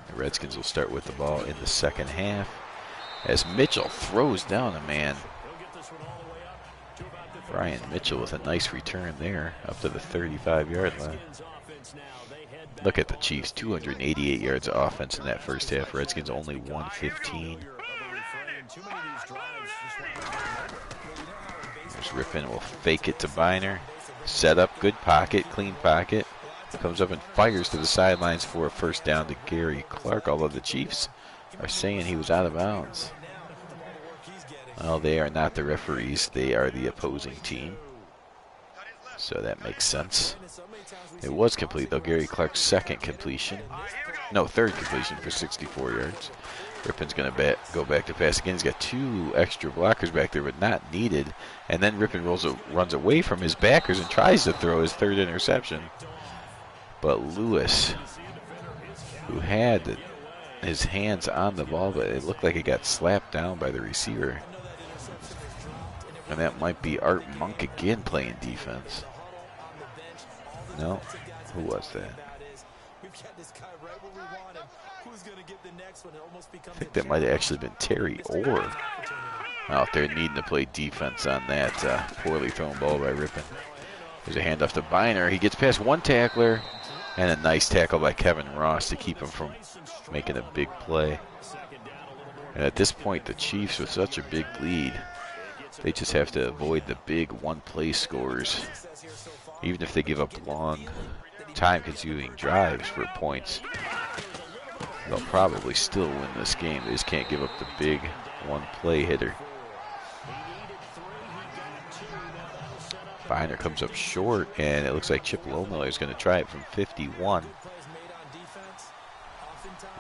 The Redskins will start with the ball in the second half as Mitchell throws down a man. Brian Mitchell with a nice return there up to the 35-yard line. Look at the Chiefs, 288 yards of offense in that first half. Redskins only 115. There's Rippon will fake it to Biner. Set up, good pocket, clean pocket. Comes up and fires to the sidelines for a first down to Gary Clark, although the Chiefs are saying he was out of bounds. Well, they are not the referees. They are the opposing team. So that makes sense. It was complete, though. Gary Clark's second completion. No, third completion for 64 yards. Rippon's going to go back to pass again. He's got 2 extra blockers back there, but not needed. And then Rippon runs away from his backers and tries to throw his third interception. But Lewis, who had his hands on the ball, but it looked like it got slapped down by the receiver. And that might be Art Monk again playing defense. No? Who was that? I think that might have actually been Terry Orr out there needing to play defense on that poorly thrown ball by Rippon. There's a handoff to Biner. He gets past one tackler, and a nice tackle by Kevin Ross to keep him from making a big play. And at this point, the Chiefs, with such a big lead, they just have to avoid the big one-play scores. Even if they give up long, time-consuming drives for points, they'll probably still win this game. They just can't give up the big one-play hitter. Biner comes up short, and it looks like Chip Lohmiller is going to try it from 51.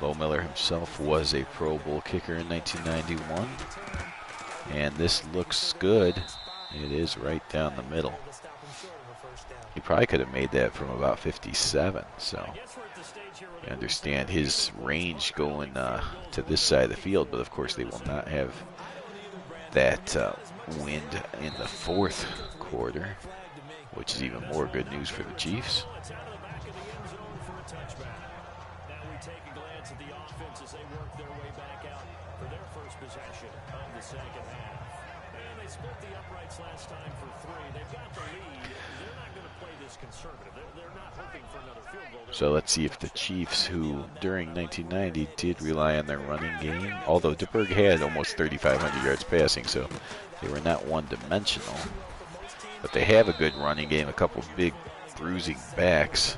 Lohmiller himself was a Pro Bowl kicker in 1991. And this looks good. It is right down the middle. He probably could have made that from about 57, so you understand his range going to this side of the field, but of course they will not have that wind in the fourth quarter, which is even more good news for the Chiefs. Last time for 3. They've got the lead. They're not going to play this conservative. They're not hoping for another field goal. So let's see if the Chiefs, who during 1990 did rely on their running game, although DeBerg had almost 3,500 yards passing, so they were not one-dimensional. But they have a good running game, a couple big bruising backs,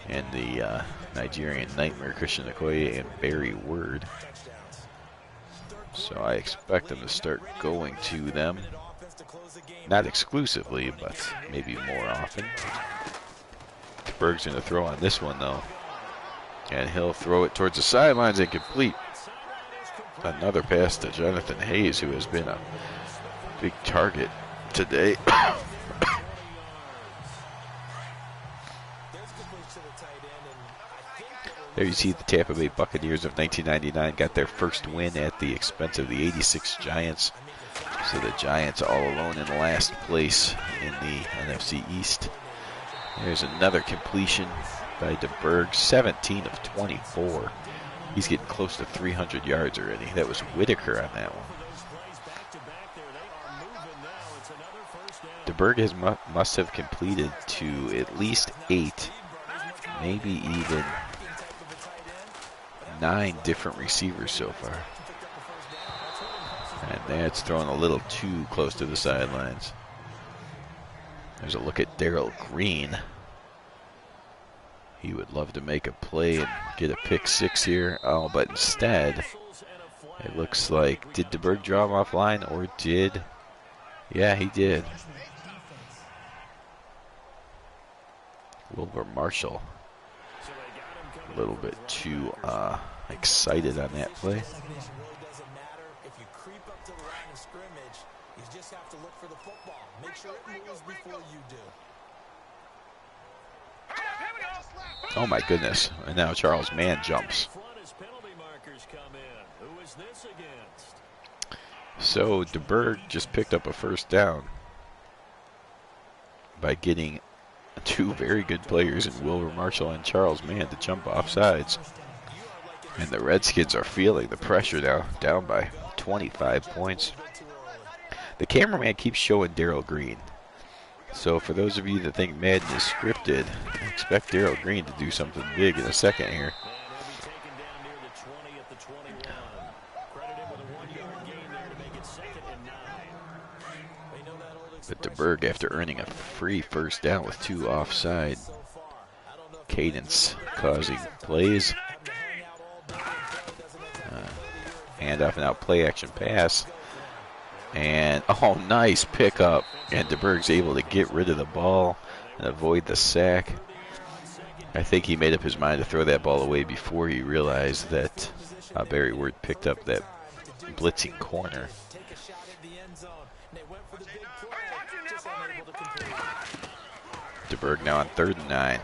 and the Nigerian Nightmare Christian Okoye and Barry Word. So I expect them to start going to them. Not exclusively, but maybe more often. Berg's going to throw on this one, though. And he'll throw it towards the sidelines and complete. Another pass to Jonathan Hayes, who has been a big target today. There you see the Tampa Bay Buccaneers of 1999 got their first win at the expense of the 86 Giants. So the Giants all alone in last place in the NFC East. There's another completion by DeBerg, 17 of 24. He's getting close to 300 yards already. That was Whitaker on that one. DeBerg must have completed to at least 8, maybe even 9 different receivers so far. And that's thrown a little too close to the sidelines. There's a look at Darrell Green. He would love to make a play and get a pick 6 here. Oh, but instead, it looks like, did DeBerg draw him offline, or did? Yeah, he did. Wilbur Marshall, a little bit too excited on that play. Oh my goodness, and now Charles Mann jumps. So DeBerg just picked up a first down by getting 2 very good players in Wilbur Marshall and Charles Mann to jump off sides. And the Redskins are feeling the pressure now, down by 25 points. The cameraman keeps showing Darrell Green. So for those of you that think Madden is scripted, expect Darrell Green to do something big in a second here. But DeBerg, after earning a free first down with 2 offside, cadence causing plays. Handoff and out play action pass. And, oh, nice pickup. And DeBerg's able to get rid of the ball and avoid the sack. I think he made up his mind to throw that ball away before he realized that Barry Ward picked up that blitzing corner. DeBerg now on 3rd and 9.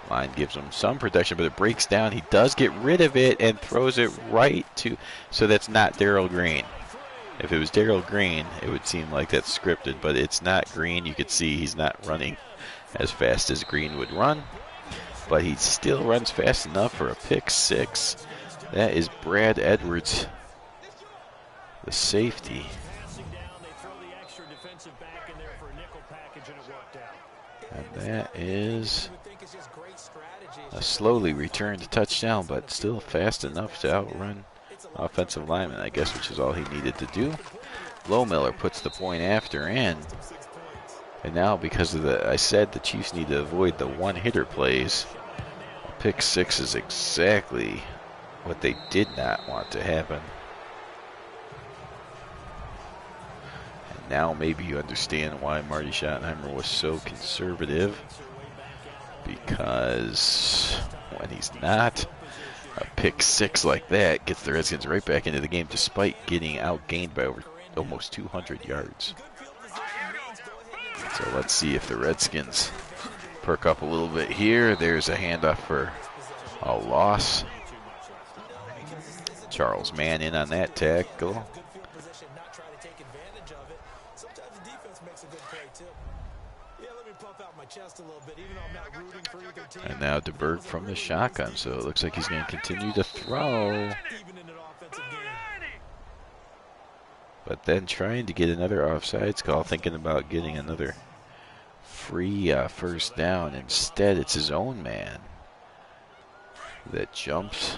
Line gives him some protection, but it breaks down. He does get rid of it and throws it right to... So that's not Darrell Green. If it was Darrell Green, it would seem like that's scripted, but it's not Green. You could see he's not running as fast as Green would run, but he still runs fast enough for a pick 6. That is Brad Edwards, the safety. And that is a slowly returned touchdown, but still fast enough to outrun offensive lineman, I guess, which is all he needed to do. Lowmiller puts the point after in. And now, because of I said the Chiefs need to avoid the one-hitter plays, pick 6 is exactly what they did not want to happen. And now maybe you understand why Marty Schottenheimer was so conservative, because when he's not, a pick 6 like that gets the Redskins right back into the game despite getting outgained by almost 200 yards. So let's see if the Redskins perk up a little bit here. There's a handoff for a loss. Charles Mann in on that tackle. And now DeBerg from the shotgun, so it looks like he's going to continue to throw. But then trying to get another offsides call, thinking about getting another free first down. Instead, it's his own man that jumps.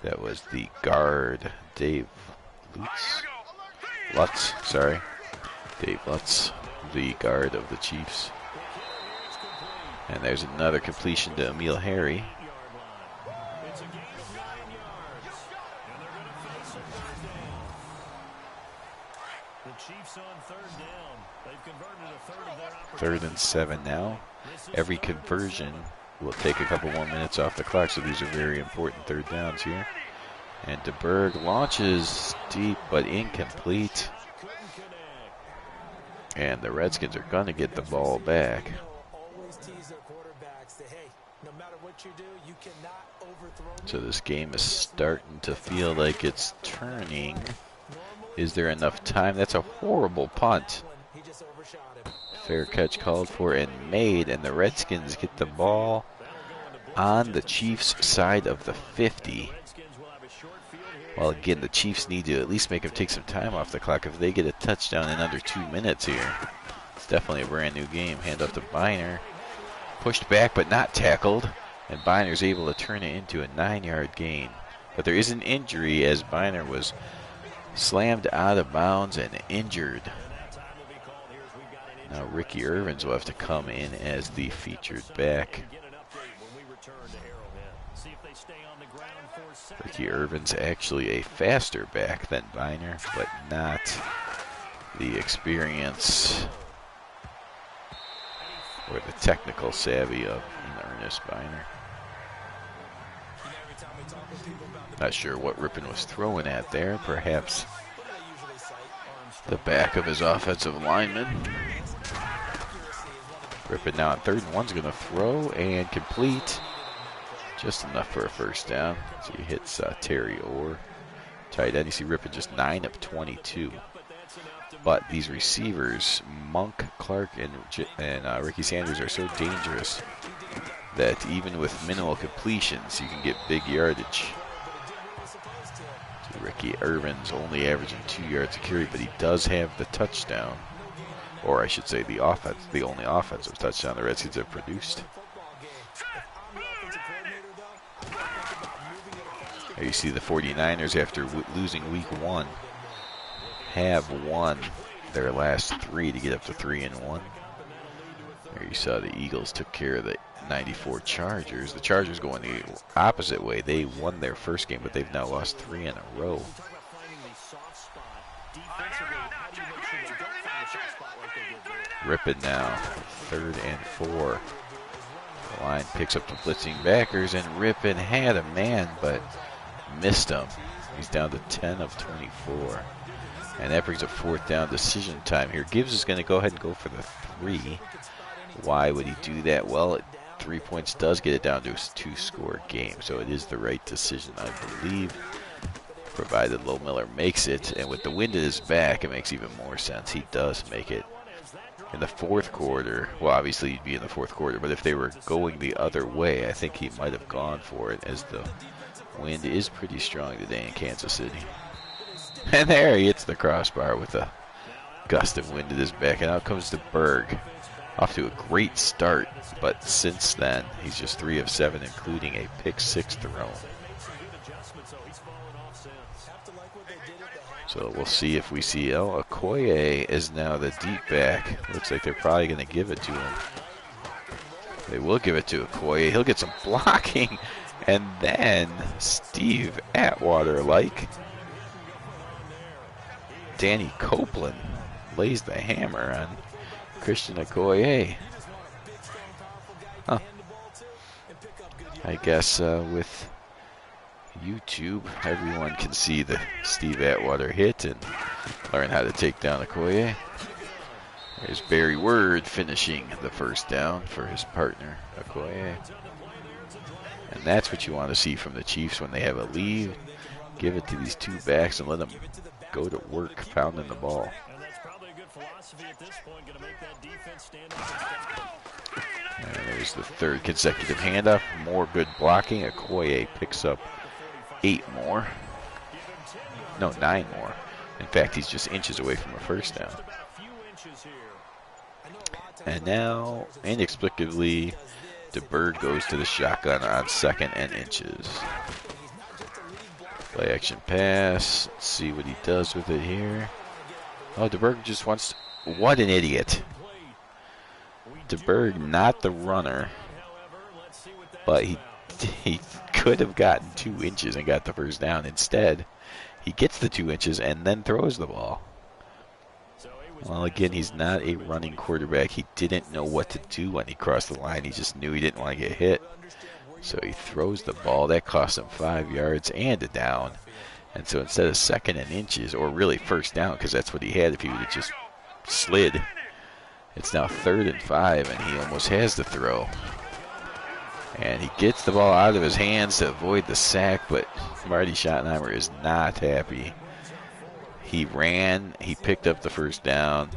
That was the guard, Dave Lutz, sorry. Dave Lutz, the guard of the Chiefs. And there's another completion to Emil Harry. Third and 7 now. Every conversion will take a couple more minutes off the clock, so these are very important third downs here. And DeBerg launches deep but incomplete. And the Redskins are going to get the ball back. So this game is starting to feel like it's turning. Is there enough time? That's a horrible punt. Fair catch called for and made, and the Redskins get the ball on the Chiefs' side of the 50. Well, again, the Chiefs need to at least make them take some time off the clock. If they get a touchdown in under 2 minutes here, it's definitely a brand new game. Hand up to Biner. Pushed back but not tackled, and Biner's able to turn it into a 9-yard gain. But there is an injury as Biner was slammed out of bounds and injured. Now Ricky Irvins will have to come in as the featured back. Ricky Irvins actually a faster back than Biner, but not the experience or the technical savvy of Ernest Biner. Not sure what Rippon was throwing at there. Perhaps the back of his offensive lineman. Rippon now on 3rd and 1's going to throw and complete. Just enough for a first down. So he hits Terry Orr. Tight end. You see Rippon just 9 of 22. But these receivers, Monk, Clark, and Ricky Sanders, are so dangerous that even with minimal completions, you can get big yardage. So Ricky Irvins only averaging 2 yards a carry, but he does have the touchdown. Or I should say the only offensive touchdown the Redskins have produced. Here you see the 49ers, after losing week 1, have won their last 3 to get up to 3-1. There you saw the Eagles took care of the 94 Chargers. The Chargers going the opposite way. They won their first game, but they've now lost 3 in a row. Rippon now, 3rd and 4. The line picks up the blitzing backers, and Rippon had a man, but missed him. He's down to 10 of 24. And that brings a 4th down decision time here. Gibbs is going to go ahead and go for the 3. Why would he do that? Well, 3 points does get it down to a 2-score game, so it is the right decision, I believe, provided Low Miller makes it. And with the wind at his back, it makes even more sense. He does make it. In the 4th quarter, well, obviously he'd be in the 4th quarter, but if they were going the other way, I think he might have gone for it, as the wind is pretty strong today in Kansas City. And there he hits the crossbar with a gust of wind at his back, and out comes DeBerg. Off to a great start, but since then, he's just 3 of 7, including a pick-6 throw. So we'll see if we see Okoye is now the deep back. Looks like they're probably going to give it to him. They will give it to Okoye. He'll get some blocking. And then Steve Atwater, like Danny Copeland, lays the hammer on Christian Okoye. Huh. I guess with YouTube, everyone can see the Steve Atwater hit and learn how to take down Okoye. There's Barry Word finishing the first down for his partner, Okoye. And that's what you want to see from the Chiefs when they have a lead. Give it to these 2 backs and let them go to work pounding the ball. And there's the 3rd consecutive handoff. More good blocking. Okoye picks up 8 more. No, 9 more. In fact, he's just inches away from a first down. And now, inexplicably, DeBerg goes to the shotgun on 2nd and inches. Play action pass. Let's see what he does with it here. Oh, DeBerg just wants... What an idiot. DeBerg, not the runner, but he could have gotten 2 inches and got the first down. Instead, he gets the 2 inches and then throws the ball. Well, again, he's not a running quarterback. He didn't know what to do when he crossed the line. He just knew he didn't want to get hit. So he throws the ball. That cost him 5 yards and a down. And so instead of 2nd and inches, or really first down, because that's what he had if he would have just slid, it's now 3rd and 5, and he almost has the throw. And he gets the ball out of his hands to avoid the sack, but Marty Schottenheimer is not happy. He ran, he picked up the first down.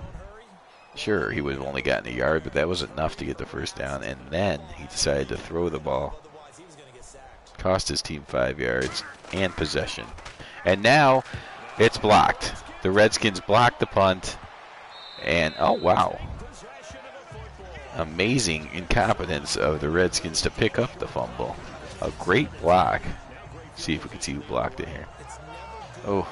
Sure, he would have only gotten a yard, but that was enough to get the first down. And then he decided to throw the ball. Cost his team 5 yards and possession. And now it's blocked. The Redskins blocked the punt. And, oh, wow. Amazing incompetence of the Redskins to pick up the fumble. A great block. See if we can see who blocked it here. Oh,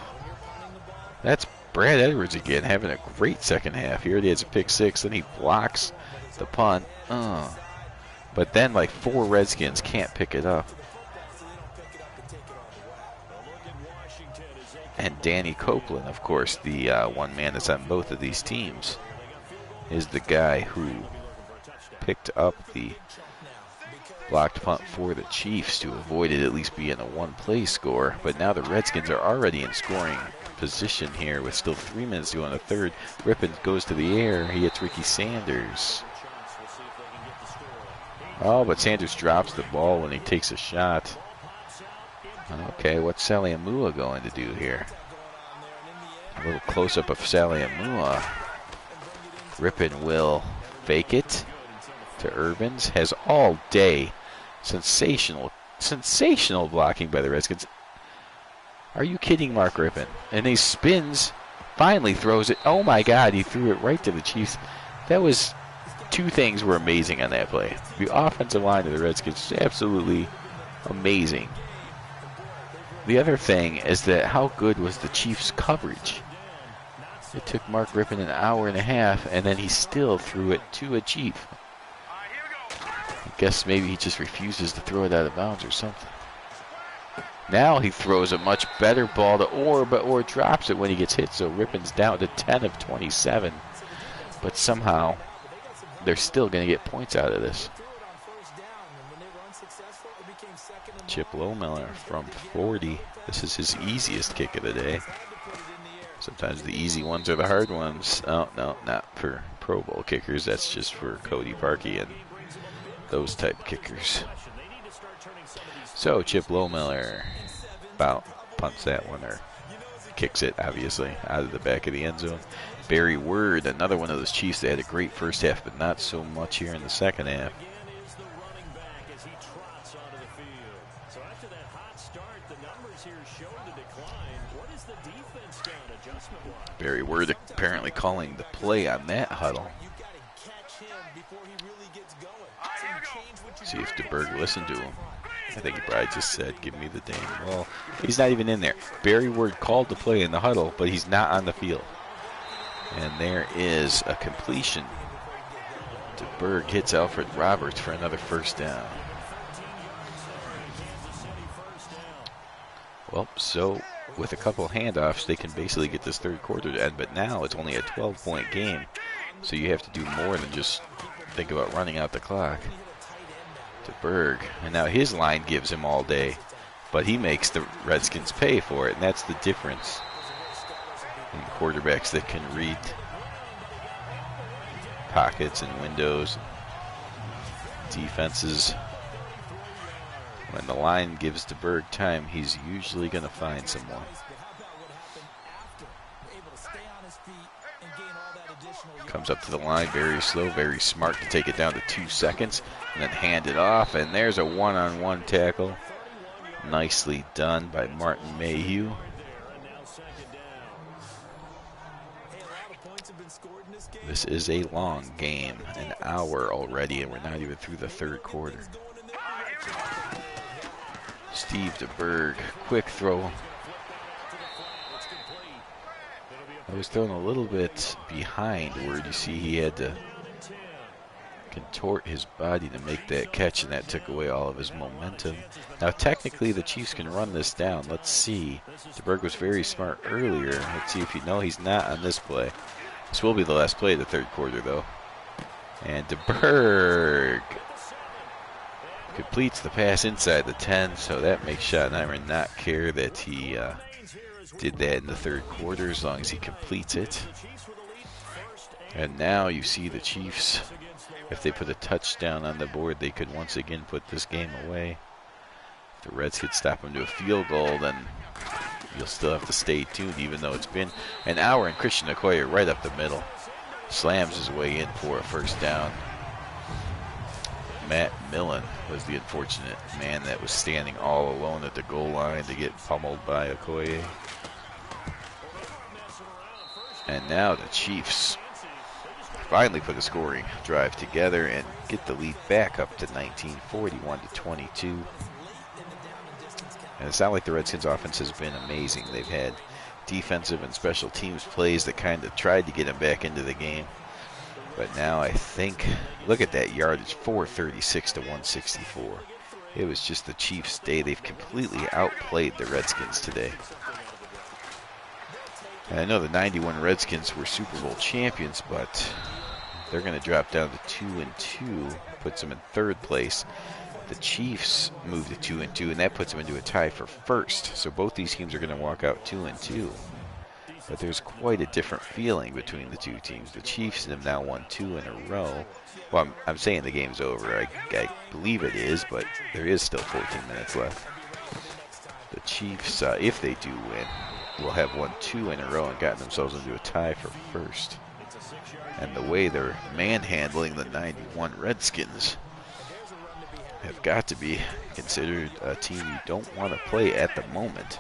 that's Brad Edwards again, having a great second half. Here he has a pick 6, then he blocks the punt. But then like 4 Redskins can't pick it up. And Danny Copeland, of course, the one man that's on both of these teams, is the guy who picked up the blocked punt for the Chiefs to avoid it at least being a one-play score. But now the Redskins are already in scoring position here with still 3 minutes to go in the third. Rippon goes to the air. He hits Ricky Sanders. Oh, but Sanders drops the ball when he takes a shot. Okay, what's Saliamua going to do here? A little close-up of Saliamua. Rippon will fake it to Urbans. Has all day. Sensational blocking by the Redskins. Are you kidding, Mark Rippon? And he spins, finally throws it. Oh my God, he threw it right to the Chiefs. That was, 2 things were amazing on that play. The offensive line of the Redskins is absolutely amazing. The other thing is that how good was the Chiefs' coverage? It took Mark Rippon an hour and a half, and then he still threw it to a Chief. I guess maybe he just refuses to throw it out of bounds or something. Now he throws a much better ball to Orr, but Orr drops it when he gets hit, so Rippon's down to 10 of 27. But somehow, they're still going to get points out of this. Chip Lohmiller from 40. This is his easiest kick of the day. Sometimes the easy ones are the hard ones. Oh, no, not for Pro Bowl kickers. That's just for Cody Parkey and those type kickers. So Chip Lohmiller punts that one, or kicks it, obviously, out of the back of the end zone. Barry Word, another one of those Chiefs that had a great first half, but not so much here in the second half. Barry Word apparently calling the play on that huddle. See if DeBerg listened to him. I think he probably just said, give me the damn ball. He's not even in there. Barry Word called the play in the huddle, but he's not on the field. And there is a completion. DeBerg hits Alfred Roberts for another first down. Well, so with a couple handoffs, they can basically get this third quarter to end, but now it's only a 12-point game, so you have to do more than just think about running out the clock. DeBerg, and now his line gives him all day, but he makes the Redskins pay for it, and that's the difference in quarterbacks that can read pockets and windows, defenses. When the line gives DeBerg time, he's usually going to find someone. Comes up to the line very slow, very smart to take it down to 2 seconds, and then hand it off, and there's a one-on-one tackle. Nicely done by Martin Mayhew. This is a long game, an hour already, and we're not even through the third quarter. Steve DeBerg, quick throw. I was thrown a little bit behind where you see he had to contort his body to make that catch, and that took away all of his momentum. Now technically the Chiefs can run this down. Let's see. DeBerg was very smart earlier. Let's see if you know he's not on this play. This will be the last play of the third quarter, though. And DeBerg completes the pass inside the 10, so that makes Schottenheimer not care that he did that in the third quarter as long as he completes it. And now you see the Chiefs, if they put a touchdown on the board, they could once again put this game away. If the Reds could stop them to a field goal, then you'll still have to stay tuned, even though it's been an hour. And Christian Okoye right up the middle slams his way in for a first down. Matt Millen was the unfortunate man that was standing all alone at the goal line to get pummeled by Okoye. And now the Chiefs finally put a scoring drive together and get the lead back up to 19, 41-22. And it's not like the Redskins offense has been amazing. They've had defensive and special teams plays that kind of tried to get them back into the game. But now I think, look at that yardage, 436 to 164. It was just the Chiefs' day. They've completely outplayed the Redskins today. And I know the 91 Redskins were Super Bowl champions, but they're going to drop down to 2-2, puts them in third place. The Chiefs move to 2-2, and that puts them into a tie for first. So both these teams are going to walk out 2-2. But there's quite a different feeling between the two teams. The Chiefs have now won 2 in a row. Well, I'm saying the game's over. I believe it is, but there is still 14 minutes left. The Chiefs, if they do win, will have won 2 in a row and gotten themselves into a tie for first. And the way they're manhandling the 91 Redskins have got to be considered a team you don't want to play at the moment.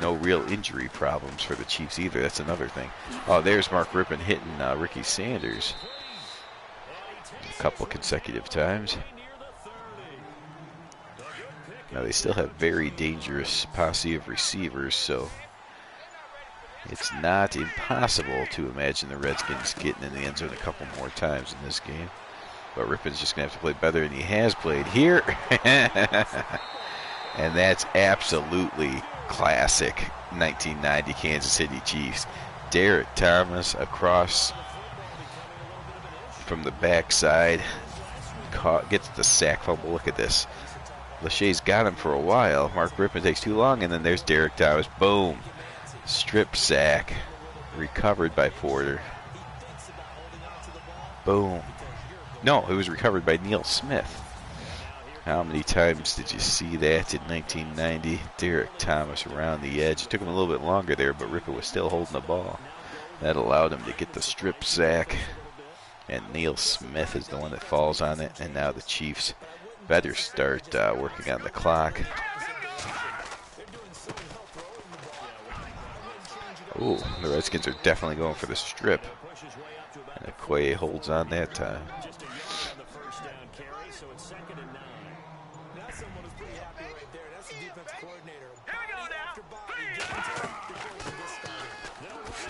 No real injury problems for the Chiefs either. That's another thing. Oh, there's Mark Rippon hitting Ricky Sanders a couple consecutive times. Now they still have very dangerous posse of receivers, so it's not impossible to imagine the Redskins getting in the end zone a couple more times in this game. But Rippon's just going to have to play better than he has played here. And that's absolutely classic 1990 Kansas City Chiefs. Derek Thomas across from the backside. Gets the sack fumble. Look at this. Lachey's got him for a while. Mark Rippon takes too long, and then there's Derek Thomas. Boom. Strip sack. Recovered by Porter. Boom. No, it was recovered by Neil Smith. How many times did you see that in 1990? Derek Thomas around the edge. It took him a little bit longer there, but Rippon was still holding the ball. That allowed him to get the strip sack. And Neil Smith is the one that falls on it. And now the Chiefs better start working on the clock. Ooh, the Redskins are definitely going for the strip. And Okoye holds on that time.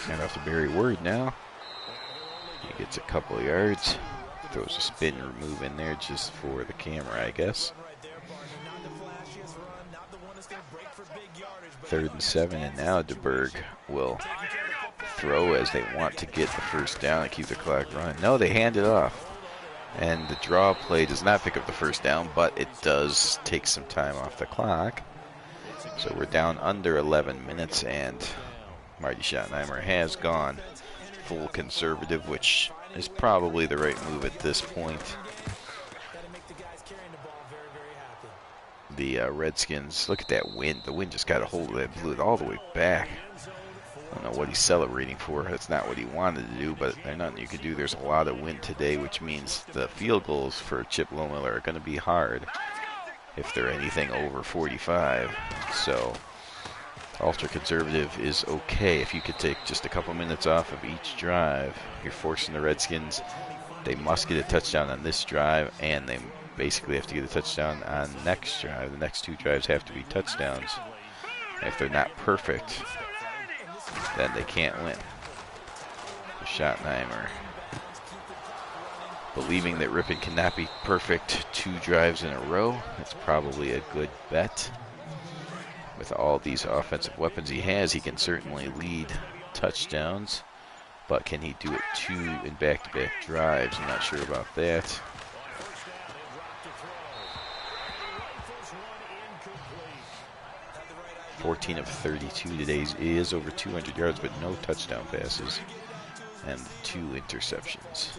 Hand off to Barry Word now. He gets a couple of yards. Throws a spin remove in there just for the camera, I guess. 3rd and 7, and now DeBerg will throw as they want to get the first down and keep the clock running. No, they hand it off. And the draw play does not pick up the first down, but it does take some time off the clock. So we're down under 11 minutes, and Marty Schottenheimer has gone full conservative, which is probably the right move at this point. The Redskins, look at that wind. The wind just got a hold of that, blew it all the way back. I don't know what he's celebrating for. That's not what he wanted to do, but there's nothing you can do. There's a lot of wind today, which means the field goals for Chip Lohmiller are going to be hard if they're anything over 45. So ultra-conservative is okay. If you could take just a couple minutes off of each drive, you're forcing the Redskins. They must get a touchdown on this drive, and they basically have to get a touchdown on next drive. The next 2 drives have to be touchdowns. If they're not perfect, then they can't win. Schottenheimer believing that Rippon cannot be perfect 2 drives in a row. That's probably a good bet. With all these offensive weapons he has, he can certainly lead touchdowns. But can he do it two in back-to-back drives? I'm not sure about that. 14 of 32 today. He is over 200 yards, but no touchdown passes and 2 interceptions.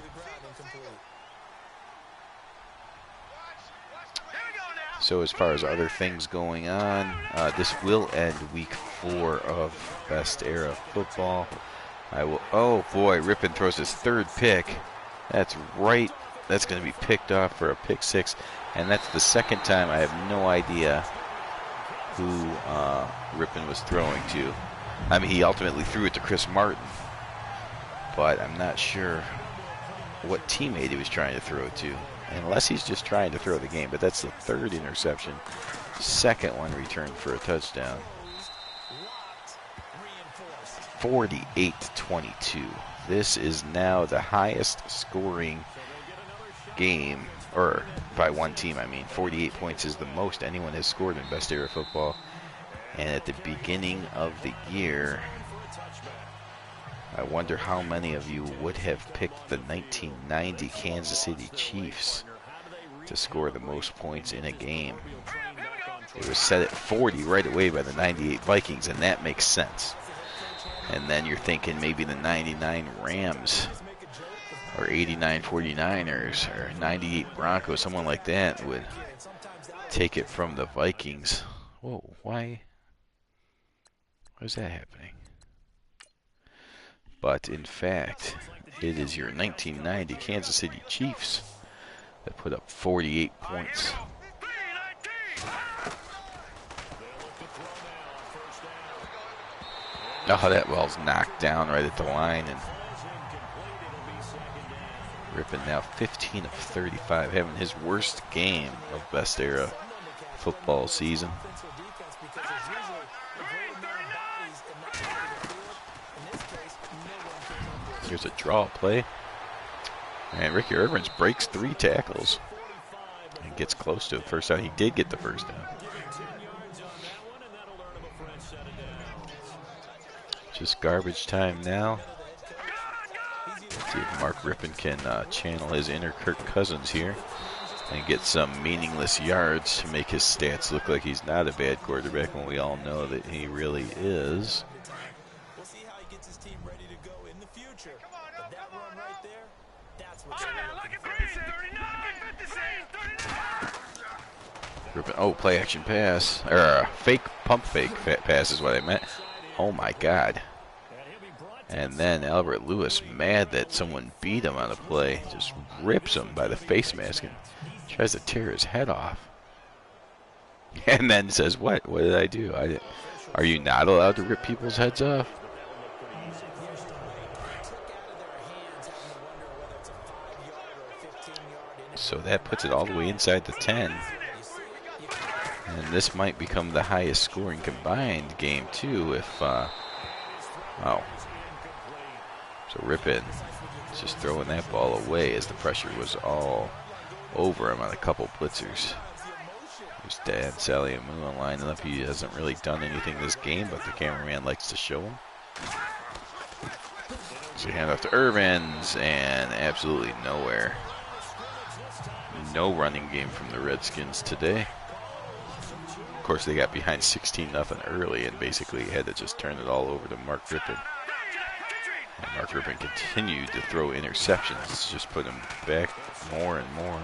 So as far as other things going on, this will end week 4 of Best Era Football. Oh boy, Rippon throws his 3rd pick. That's right. That's going to be picked off for a pick 6. And that's the 2nd time. I have no idea who Rippon was throwing to. I mean, he ultimately threw it to Chris Martin, but I'm not sure what teammate he was trying to throw it to, unless he's just trying to throw the game. But that's the 3rd interception, 2nd one returned for a touchdown. 48-22. This is now the highest scoring game, or by one team, I mean. 48 points is the most anyone has scored in Best Era Football. And at the beginning of the year, I wonder how many of you would have picked the 1990 Kansas City Chiefs to score the most points in a game. It was set at 40 right away by the 98 Vikings, and that makes sense. And then you're thinking maybe the 99 Rams, or 89 49ers, or 98 Broncos, someone like that would take it from the Vikings. Whoa, why is that happening? But in fact, it is your 1990 Kansas City Chiefs that put up 48 points. Oh, that ball's knocked down right at the line, and Rippon now 15 of 35, having his worst game of Best Era Football season. Here's a draw play, and Ricky Irvins breaks 3 tackles and gets close to the first down. He did get the first down. Just garbage time now. See if Mark Rippon can channel his inner Kirk Cousins here and get some meaningless yards to make his stats look like he's not a bad quarterback when we all know that he really is. We'll see how he gets his team ready to go in the future. But that run right there, that's what Rippon, oh, play action pass, or fake pump fake pass is what I meant. Oh my God. And then Albert Lewis, mad that someone beat him on a play, just rips him by the face mask and tries to tear his head off. And then says, what did I do? Are you not allowed to rip people's heads off? So that puts it all the way inside the 10. And this might become the highest scoring combined game too if, oh. So Rippon just throwing that ball away as the pressure was all over him on a couple blitzers. There's Dan Saliamu lining up. He hasn't really done anything this game, but the cameraman likes to show him. So hand off to Irvins, and absolutely nowhere. No running game from the Redskins today. Of course, they got behind 16-0 early and basically had to just turn it all over to Mark Rippon. And Mark Rippon continued to throw interceptions, just put him back more and more.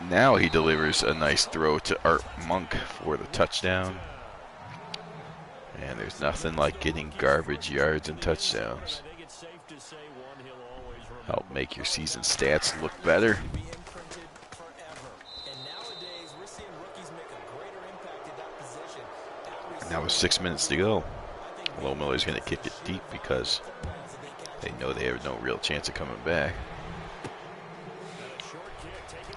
Now he delivers a nice throw to Art Monk for the touchdown. And there's nothing like getting garbage yards and touchdowns. Help make your season stats look better. Now with 6 minutes to go, Low Miller's going to kick it deep because they know they have no real chance of coming back.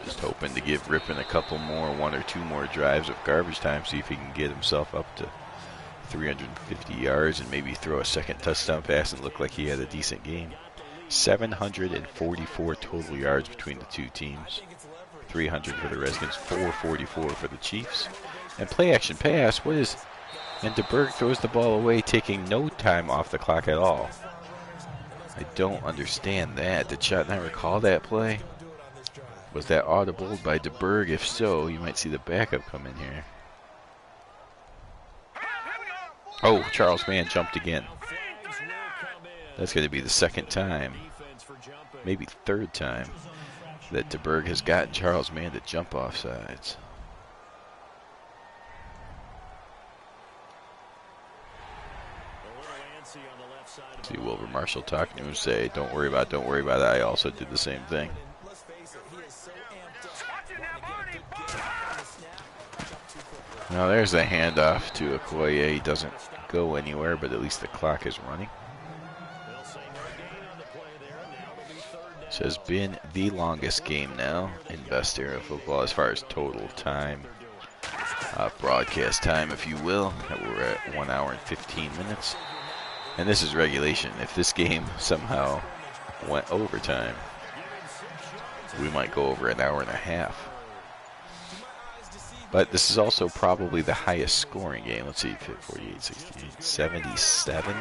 Just hoping to give Rippon a couple more, 1 or 2 more drives of garbage time, see if he can get himself up to 350 yards and maybe throw a second touchdown pass and look like he had a decent game. 744 total yards between the two teams. 300 for the Redskins, 444 for the Chiefs. And play action pass, what is And DeBerg throws the ball away, taking no time off the clock at all. I don't understand that. Did Schottenheimer call that play? Was that audible by DeBerg? If so, you might see the backup come in here. Oh, Charles Mann jumped again. That's going to be the second time, maybe third time, that DeBerg has gotten Charles Mann to jump off sides. See Wilbur Marshall talking to him, say, don't worry about it. I also did the same thing. Now there's the handoff to Okoye. He doesn't go anywhere, but at least the clock is running. This has been the longest game now in best era football as far as total time, broadcast time, if you will. We're at 1 hour and 15 minutes. And this is regulation. If this game somehow went overtime, we might go over an hour and a half. But this is also probably the highest scoring game. Let's see, 48, 68, 77.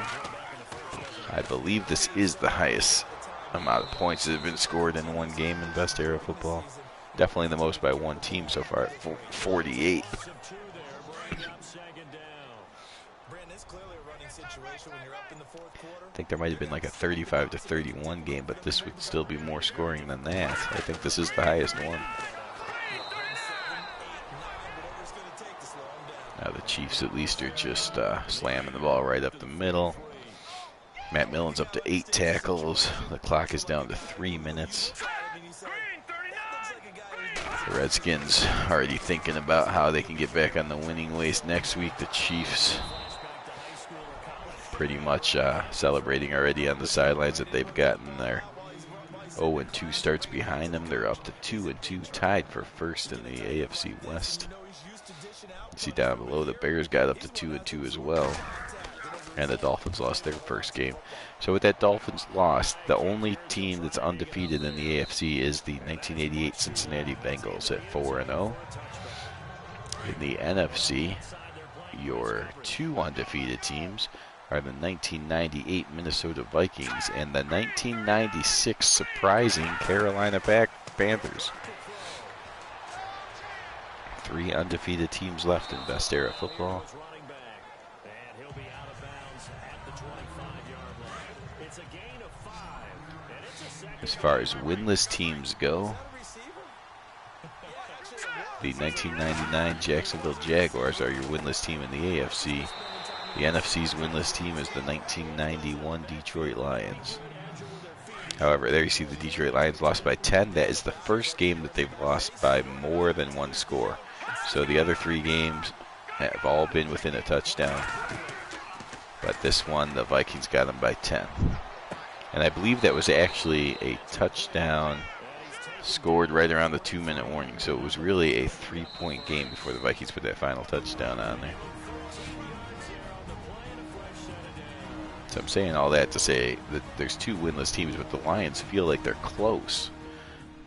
I believe this is the highest amount of points that have been scored in one game in best era football. Definitely the most by one team so far at 48. I think there might have been like a 35-31 game, but this would still be more scoring than that. I think this is the highest one. Now the Chiefs at least are just slamming the ball right up the middle. Matt Millen's up to 8 tackles. The clock is down to 3 minutes. The Redskins already thinking about how they can get back on the winning ways next week. The Chiefs pretty much celebrating already on the sidelines that they've gotten their 0-2 starts behind them. They're up to 2-2, tied for first in the AFC West. You see down below, the Bears got up to 2-2 as well. And the Dolphins lost their first game. So with that Dolphins loss, the only team that's undefeated in the AFC is the 1988 Cincinnati Bengals at 4-0. In the NFC, your 2 undefeated teams are the 1998 Minnesota Vikings and the 1996 surprising Carolina Panthers. 3 undefeated teams left in best era football. As far as winless teams go, the 1999 Jacksonville Jaguars are your winless team in the AFC. The NFC's winless team is the 1991 Detroit Lions. However, there you see the Detroit Lions lost by 10. That is the first game that they've lost by more than 1 score. So the other 3 games have all been within a touchdown. But this one, the Vikings got them by 10. And I believe that was actually a touchdown scored right around the 2-minute warning. So it was really a 3-point game before the Vikings put that final touchdown on there. So I'm saying all that to say that there's 2 winless teams, but the Lions feel like they're close.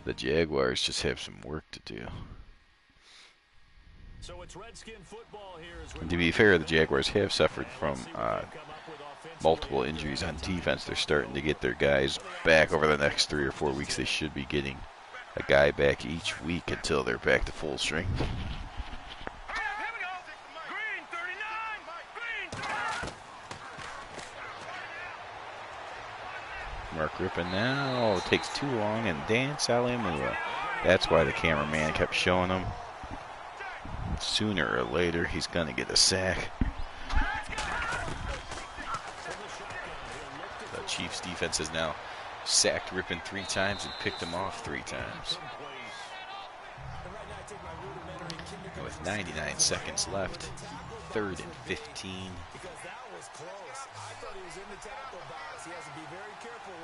The Jaguars just have some work to do. And to be fair, the Jaguars have suffered from multiple injuries on defense. They're starting to get their guys back over the next 3 or 4 weeks. They should be getting a guy back each week until they're back to full strength. Mark Rippon now takes too long, and Dan Salamua. That's why the cameraman kept showing him. Sooner or later, he's going to get a sack. The Chiefs defense has now sacked Rippon 3 times and picked him off 3 times. And with 99 seconds left, 3rd and 15.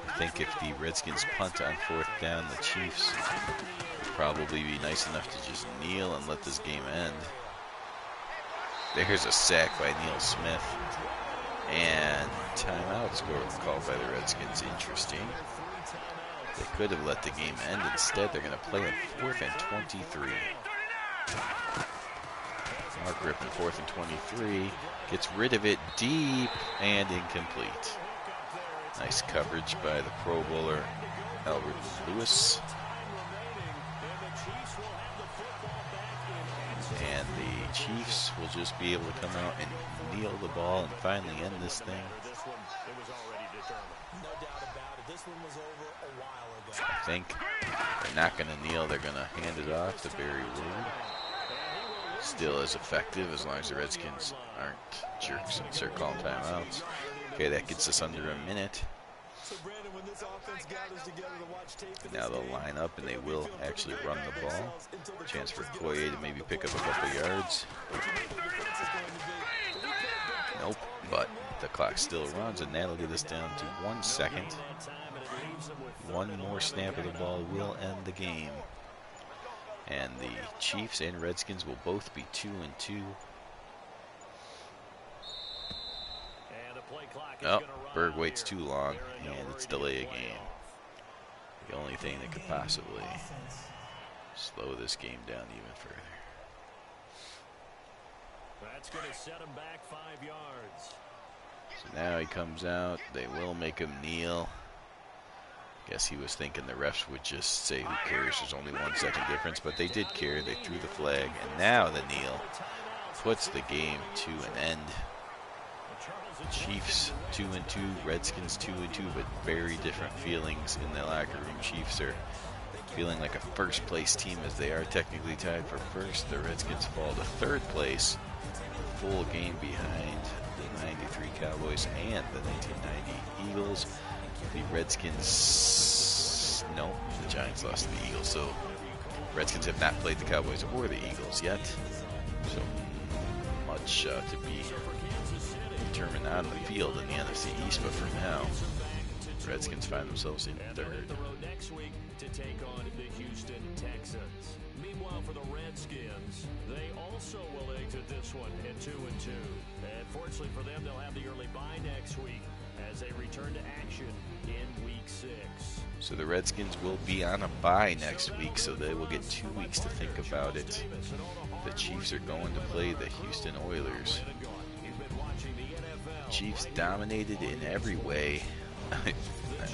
I think if the Redskins punt on 4th down, the Chiefs would probably be nice enough to just kneel and let this game end. There's a sack by Neil Smith. And timeout score called by the Redskins. Interesting. They could have let the game end. Instead, they're going to play on 4th and 23. Mark Rippon, 4th and 23. Gets rid of it deep and incomplete. Nice coverage by the Pro Bowler, Albert Lewis. And the Chiefs will just be able to come out and kneel the ball and finally end this thing. I think they're not going to kneel. They're going to hand it off to Barry Wood. Still as effective as long as the Redskins aren't jerks and start calling timeouts. Okay, that gets us under a minute. Now they'll line up and they will actually run the ball. Chance for Koye to maybe pick up a couple yards. Nope, but the clock still runs, and that'll get us down to 1 second. One more snap of the ball will end the game. And the Chiefs and Redskins will both be 2-2. Oh, Berg waits too long, and it's delay a game. The only thing that could possibly slow this game down even further. That's going to set him back 5 yards. So now he comes out. They will make him kneel. Guess he was thinking the refs would just say, who cares, there's only 1 second difference, but they did care. They threw the flag, and now the kneel puts the game to an end. Chiefs 2-2, Redskins 2-2, but very different feelings in the locker room. Chiefs are feeling like a first place team as they are technically tied for first. The Redskins fall to 3rd place, a full game behind the 93 Cowboys and the 1990 Eagles. The Redskins, no, the Giants lost to the Eagles, so Redskins have not played the Cowboys or the Eagles yet. So much to be determined on the field in the NFC East, but for now, the Redskins find themselves in 3rd. Next week to take on the Houston Texans. Meanwhile, for the Redskins, they also will exit this one at 2-2. And fortunately for them, they'll have the early bye next week as they return to action in Week 6. So the Redskins will be on a bye next week, so they will get 2 weeks to think about it. The Chiefs are going to play the Houston Oilers. Chiefs dominated in every way.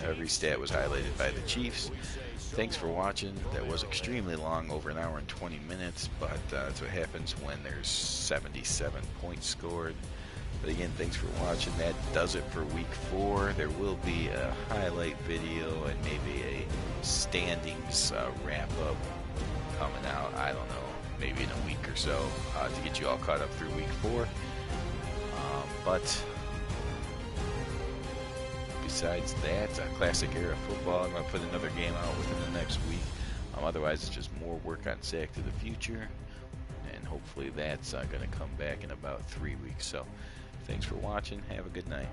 Every stat was highlighted by the Chiefs. Thanks for watching. That was extremely long, over an hour and 20 minutes, but that's what happens when there's 77 points scored. But again, thanks for watching. That does it for week 4. There will be a highlight video and maybe a standings wrap-up coming out, I don't know, maybe in a week or so to get you all caught up through week 4. But besides that, classic era football. I'm going to put another game out within the next week. Otherwise, it's just more work on Sack to the Future. And hopefully that's going to come back in about 3 weeks. So thanks for watching. Have a good night.